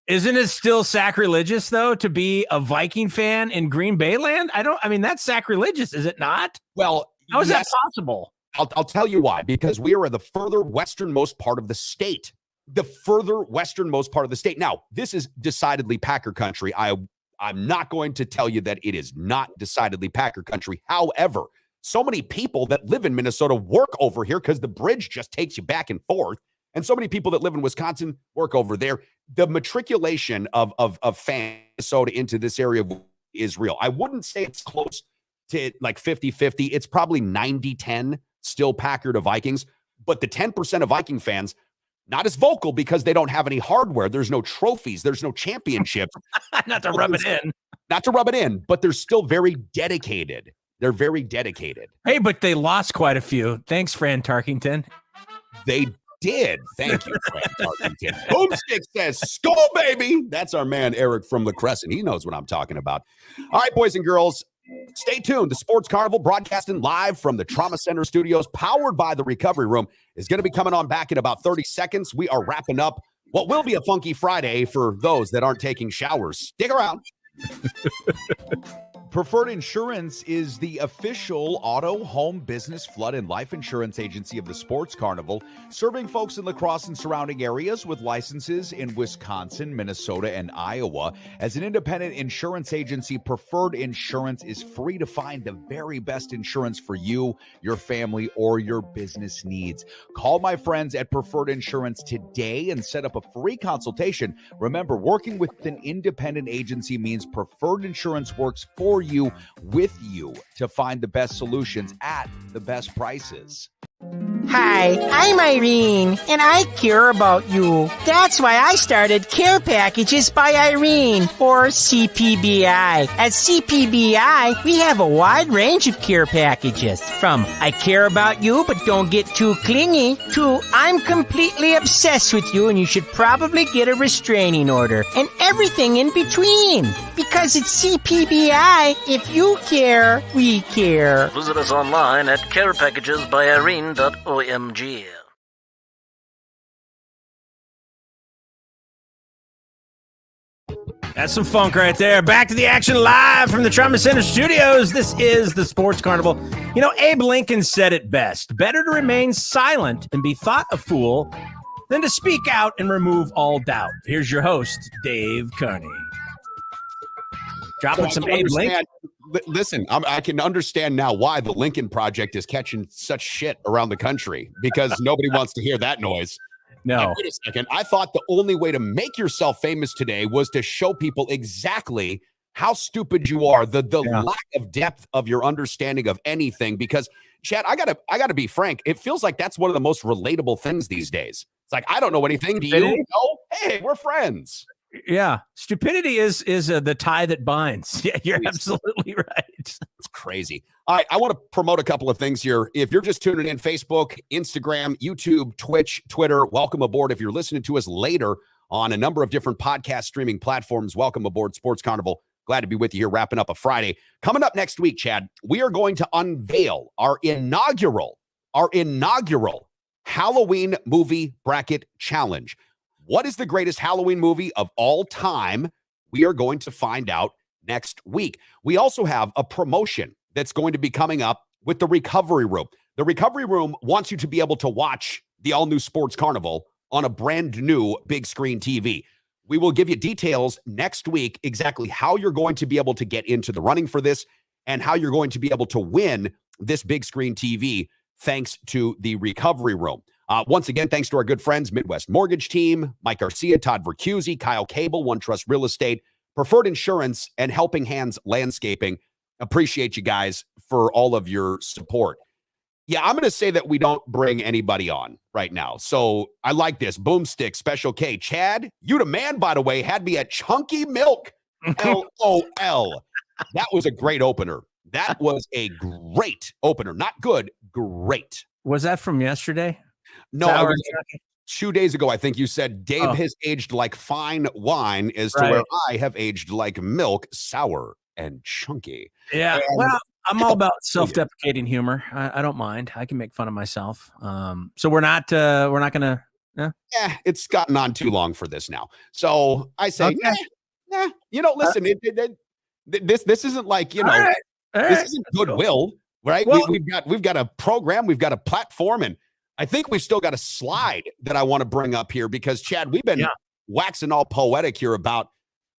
Isn't it still sacrilegious, though, to be a Viking fan in Green Bay land? That's sacrilegious, is it not? Well, how is that possible? I'll tell you why. Because we are the further westernmost part of the state. The further westernmost part of the state. Now, this is decidedly Packer country. I'm not going to tell you that it is not decidedly Packer country. However, so many people that live in Minnesota work over here because the bridge just takes you back and forth. And so many people that live in Wisconsin work over there. The matriculation of fans in Minnesota into this area is real. I wouldn't say it's close to like 50-50. It's probably 90-10 still Packer to Vikings. But the 10% of Viking fans, not as vocal because they don't have any hardware. There's no trophies. There's no championships. Not to rub it in. Not to rub it in, but they're still very dedicated. They're very dedicated. Hey, but they lost quite a few. Thanks, Fran Tarkington. They did. Thank you, Fran Tarkington. Boomstick says, "Skull, baby." That's our man, Eric from La Crescent. He knows what I'm talking about. All right, boys and girls, stay tuned. The Sports Carnival, broadcasting live from the Trauma Center studios, powered by the Recovery Room, is going to be coming on back in about 30 seconds. We are wrapping up what will be a funky Friday for those that aren't taking showers. Stick around. Preferred Insurance is the official auto, home, business, flood, and life insurance agency of the Sports Carnival, serving folks in La Crosse and surrounding areas with licenses in Wisconsin, Minnesota, and Iowa. As an independent insurance agency, Preferred Insurance is free to find the very best insurance for you, your family, or your business needs. Call my friends at Preferred Insurance today and set up a free consultation. Remember, working with an independent agency means Preferred Insurance works for you, with you, to find the best solutions at the best prices. Hi, I'm Irene, and I care about you. That's why I started Care Packages by Irene, or CPBI. At CPBI, we have a wide range of care packages, from I care about you but don't get too clingy, to I'm completely obsessed with you and you should probably get a restraining order, and everything in between. Because it's CPBI, if you care, we care. Visit us online at carepackagesbyirene.org. That's some funk right there. Back to the action live from the Trauma Center studios. This is the Sports Carnival. You know, Abe Lincoln said it best. Better to remain silent and be thought a fool than to speak out and remove all doubt. Here's your host, Dave Carney. Dropping some Abe Lincoln. Listen, I can understand now why the Lincoln Project is catching such shit around the country, because nobody wants to hear that noise. No. Wait a second. I thought the only way to make yourself famous today was to show people exactly how stupid you are, the lack of depth of your understanding of anything. Because, Chad, I gotta be frank. It feels like that's one of the most relatable things these days. It's like, I don't know anything. Do you know? Hey, we're friends. Yeah, stupidity is the tie that binds. Yeah, you're absolutely right. It's crazy. All right, I want to promote a couple of things here. If you're just tuning in, Facebook, Instagram, YouTube, Twitch, Twitter, welcome aboard. If you're listening to us later on a number of different podcast streaming platforms, welcome aboard Sports Carnival. Glad to be with you here, wrapping up a Friday. Coming up next week, Chad, we are going to unveil our inaugural Halloween movie bracket challenge. What is the greatest Halloween movie of all time? We are going to find out next week. We also have a promotion that's going to be coming up with the Recovery Room. The Recovery Room wants you to be able to watch the all-new Sports Carnival on a brand new big screen TV. We will give you details next week exactly how you're going to be able to get into the running for this and how you're going to be able to win this big screen TV thanks to the Recovery Room. Once again, thanks to our good friends, Midwest Mortgage Team, Mike Garcia, Todd Vercuse, Kyle Cable, One Trust Real Estate, Preferred Insurance, and Helping Hands Landscaping. Appreciate you guys for all of your support. Yeah, I'm going to say that we don't bring anybody on right now. So I like this. Boomstick, Special K. Chad, you the man, by the way, had me at Chunky Milk. LOL. That was a great opener. That was a great opener. Not good, great. Was that from yesterday? No, I was 2 days ago. I think you said Dave has aged like fine wine as to where I have aged like milk, sour and chunky. Yeah. And, well, I'm all about self-deprecating humor. I don't mind. I can make fun of myself. So we're not going to. Yeah, it's gotten on too long for this now. So I say, nah. Listen, this isn't like, all right. This isn't goodwill, right? Well, we've got a program, we've got a platform, and I think we've still got a slide that I want to bring up here because, Chad, we've been waxing all poetic here about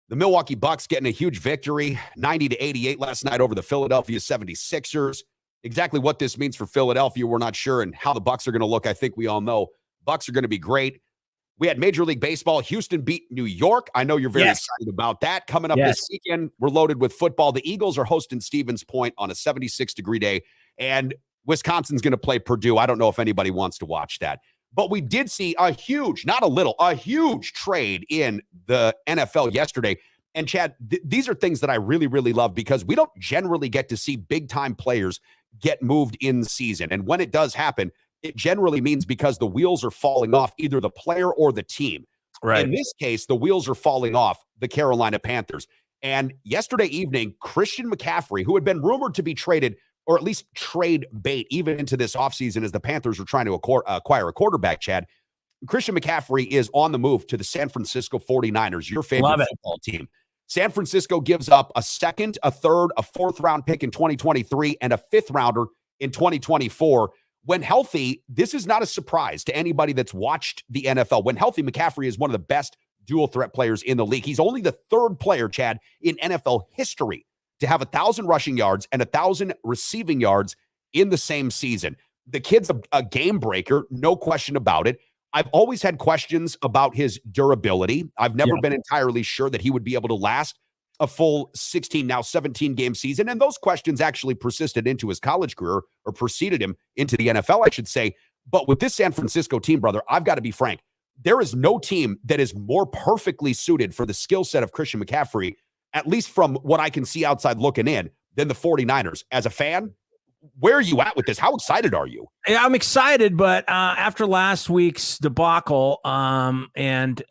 the Milwaukee Bucks getting a huge victory, 90-88 last night over the Philadelphia 76ers. Exactly what this means for Philadelphia, we're not sure, and how the Bucks are going to look, I think we all know. Bucks are going to be great. We had Major League Baseball. Houston beat New York. I know you're very excited about that. Coming up this weekend, we're loaded with football. The Eagles are hosting Stevens Point on a 76-degree day, and Wisconsin's going to play Purdue. I don't know if anybody wants to watch that. But we did see a huge trade in the NFL yesterday. And, Chad, these are things that I really, really love because we don't generally get to see big-time players get moved in season. And when it does happen, it generally means because the wheels are falling off either the player or the team. Right. In this case, the wheels are falling off the Carolina Panthers. And yesterday evening, Christian McCaffrey, who had been rumored to be traded, or at least trade bait, even into this offseason as the Panthers were trying to acquire a quarterback, Chad, Christian McCaffrey is on the move to the San Francisco 49ers, your favorite football team. San Francisco gives up a second, a third, a fourth-round pick in 2023, and a fifth-rounder in 2024. When healthy, this is not a surprise to anybody that's watched the NFL. When healthy, McCaffrey is one of the best dual-threat players in the league. He's only the third player, Chad, in NFL history to have 1,000 rushing yards and 1,000 receiving yards in the same season. The kid's a game breaker, no question about it. I've always had questions about his durability. I've never been entirely sure that he would be able to last a full 16, now 17-game season. And those questions actually persisted into his college career, or preceded him into the NFL, I should say. But with this San Francisco team, brother, I've got to be frank. There is no team that is more perfectly suited for the skill set of Christian McCaffrey, at least from what I can see outside looking in, than the 49ers. As a fan, where are you at with this? How excited are you? Yeah, I'm excited, but after last week's debacle, and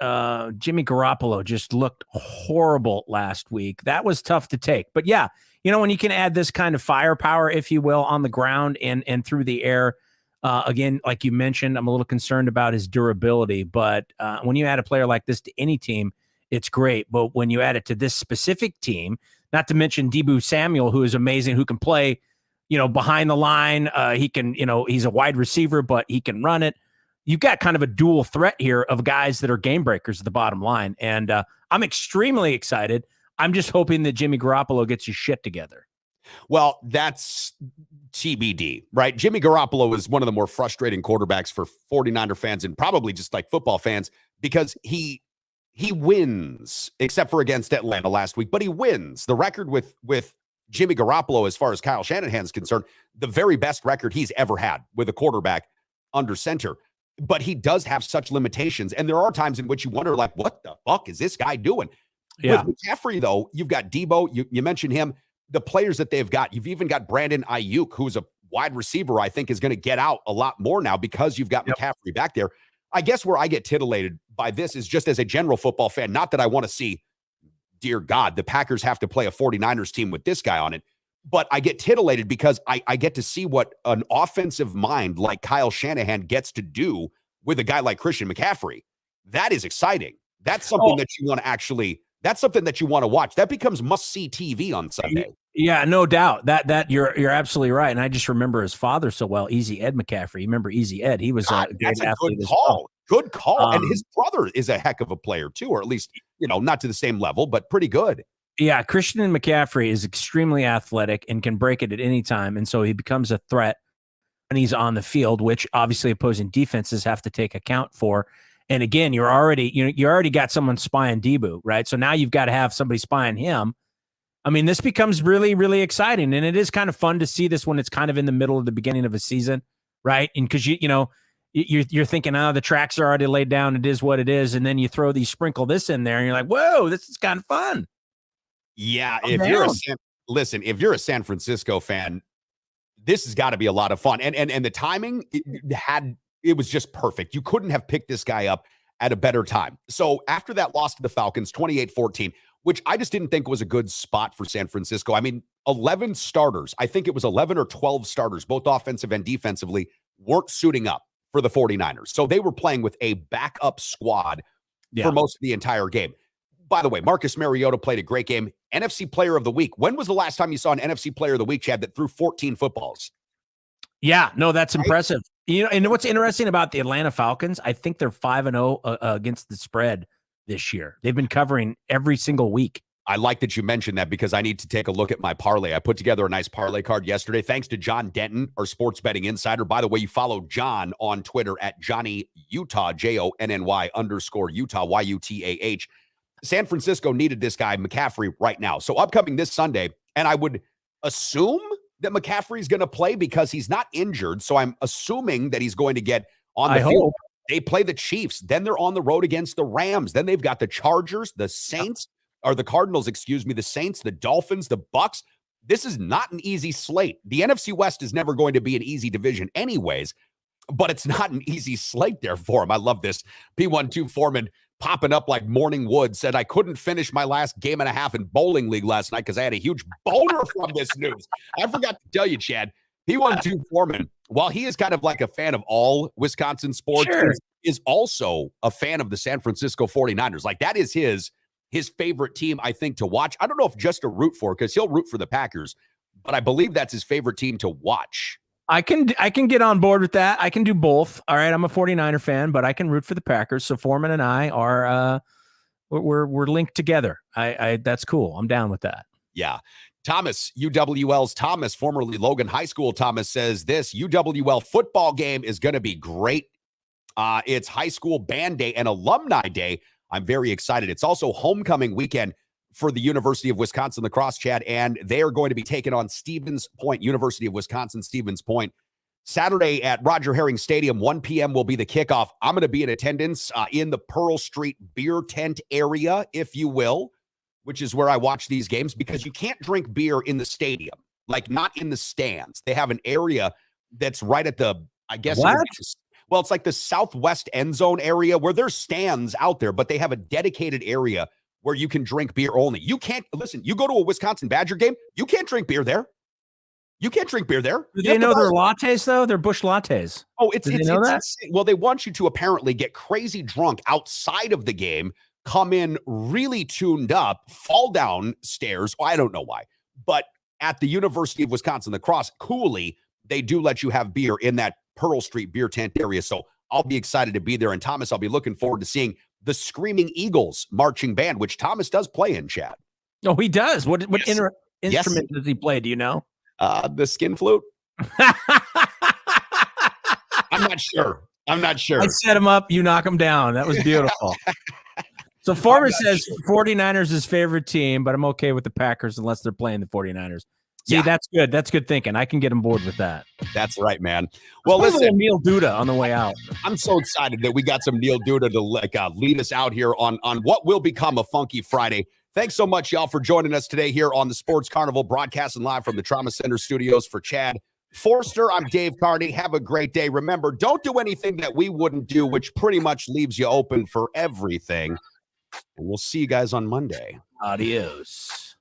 Jimmy Garoppolo just looked horrible last week. That was tough to take. But yeah, when you can add this kind of firepower, if you will, on the ground and through the air, again, like you mentioned, I'm a little concerned about his durability. But when you add a player like this to any team, it's great. But when you add it to this specific team, not to mention Deebo Samuel, who is amazing, who can play behind the line, he can, he's a wide receiver, but he can run it. You've got kind of a dual threat here of guys that are game breakers at the bottom line. And I'm extremely excited. I'm just hoping that Jimmy Garoppolo gets his shit together. Well, that's TBD, right? Jimmy Garoppolo is one of the more frustrating quarterbacks for 49er fans and probably just like football fans because he wins, except for against Atlanta last week, but he wins. The record with Jimmy Garoppolo, as far as Kyle Shanahan's concerned, the very best record he's ever had with a quarterback under center. but he does have such limitations. And there are times in which you wonder, like, what the fuck is this guy doing? Yeah. With McCaffrey, though, you've got Debo. You mentioned him. The players that they've got, you've even got Brandon Ayuk, who's a wide receiver, I think is going to get out a lot more now because you've got McCaffrey back there. I guess where I get titillated by this is just as a general football fan, not that I want to see, dear God, the Packers have to play a 49ers team with this guy on it, but I get titillated because I get to see what an offensive mind like Kyle Shanahan gets to do with a guy like Christian McCaffrey. That is exciting. That's something that you want to actually, that's something that you want to watch. That becomes must-see TV on Sunday. Yeah, no doubt. That you're absolutely right. And I just remember his father so well, Easy Ed McCaffrey. You remember Easy Ed? He was a great athlete. Good call. Good call. And his brother is a heck of a player too, or at least, not to the same level, but pretty good. Yeah, Christian McCaffrey is extremely athletic and can break it at any time. And so he becomes a threat when he's on the field, which obviously opposing defenses have to take account for. And again, you already got someone spying Debo, right? So now you've got to have somebody spying him. I mean, this becomes really, really exciting. And it is kind of fun to see this when it's kind of in the middle of the beginning of a season, right? And because you're thinking, the tracks are already laid down. It is what it is. And then you sprinkle this in there and you're like, whoa, this is kind of fun. Yeah. If you're a San Francisco fan, this has got to be a lot of fun. And the timing, it was just perfect. You couldn't have picked this guy up at a better time. So after that loss to the Falcons, 28-14, which I just didn't think was a good spot for San Francisco. I mean, 11 starters, I think it was 11 or 12 starters, both offensive and defensively, weren't suiting up for the 49ers. So they were playing with a backup squad for most of the entire game. By the way, Marcus Mariota played a great game. NFC Player of the Week. When was the last time you saw an NFC Player of the Week, Chad, that threw 14 footballs? Yeah, no, that's impressive. And what's interesting about the Atlanta Falcons, I think they're 5-0 against the spread this year. They've been covering every single week. I like that you mentioned that because I need to take a look at my parlay. I put together a nice parlay card yesterday. Thanks to John Denton, our sports betting insider. By the way, you follow John on Twitter at Johnny Utah, JONNY_Utah, YUTAH. San Francisco needed this guy, McCaffrey, right now. So upcoming this Sunday, and I would assume that McCaffrey's going to play because he's not injured. So I'm assuming that he's going to get on the field. They play the Chiefs. Then they're on the road against the Rams. Then they've got the Chargers, the Saints, or the Cardinals, the Saints, the Dolphins, the Bucks. This is not an easy slate. The NFC West is never going to be an easy division anyways, but it's not an easy slate there for him. I love this. P12 Foreman popping up like Morning Wood said, I couldn't finish my last game and a half in bowling league last night because I had a huge boner from this news. I forgot to tell you, Chad, P12 Foreman, while he is kind of like a fan of all Wisconsin sports, is also a fan of the San Francisco 49ers. Like that is his favorite team, I think, to watch. I don't know if just to root for, because he'll root for the Packers, but I believe that's his favorite team to watch. I can get on board with that. I can do both. All right, I'm a 49er fan, but I can root for the Packers. So Foreman and I are we're linked together. I that's cool. I'm down with that. Yeah. Thomas, UWL's Thomas, formerly Logan High School Thomas, says this UWL football game is going to be great. It's high school band day and alumni day. I'm very excited. It's also homecoming weekend for the University of Wisconsin lacrosse, Chad, and they are going to be taking on Stevens Point, University of Wisconsin, Stevens Point. Saturday at Roger Herring Stadium, 1 p.m. will be the kickoff. I'm going to be in attendance in the Pearl Street beer tent area, if you will, which is where I watch these games, because you can't drink beer in the stadium, like not in the stands. They have an area that's right at the, I guess, it's like the southwest end zone area where there's stands out there, but they have a dedicated area where you can drink beer only. You can't, listen, you go to a Wisconsin Badger game, you can't drink beer there. You can't drink beer there. Do they know their lattes, though? They're Busch lattes. Oh, it's well, they want you to apparently get crazy drunk outside of the game, come in really tuned up, fall down stairs. I don't know why. But at the University of Wisconsin lacrosse, coolly, they do let you have beer in that Pearl Street beer tent area. So I'll be excited to be there. And Thomas, I'll be looking forward to seeing the Screaming Eagles marching band, which Thomas does play in, Chad. Oh, he does. What instrument does he play? Do you know? The skin flute. I'm not sure. I set him up. You knock him down. That was beautiful. So Foreman says 49ers is his favorite team, but I'm okay with the Packers unless they're playing the 49ers. See, Yeah. that's good. That's good thinking. I can get on board with that. That's right, man. Well, Let's put a listen, little Neil Duda on the way out. I'm so excited that we got some Neil Duda to lead us out here on what will become a funky Friday. Thanks so much, y'all, for joining us today here on the Sports Carnival, broadcasting live from the Trauma Center studios. For Chad Forster, I'm Dave Carney. Have a great day. Remember, don't do anything that we wouldn't do, which pretty much leaves you open for everything. And we'll see you guys on Monday. Adios.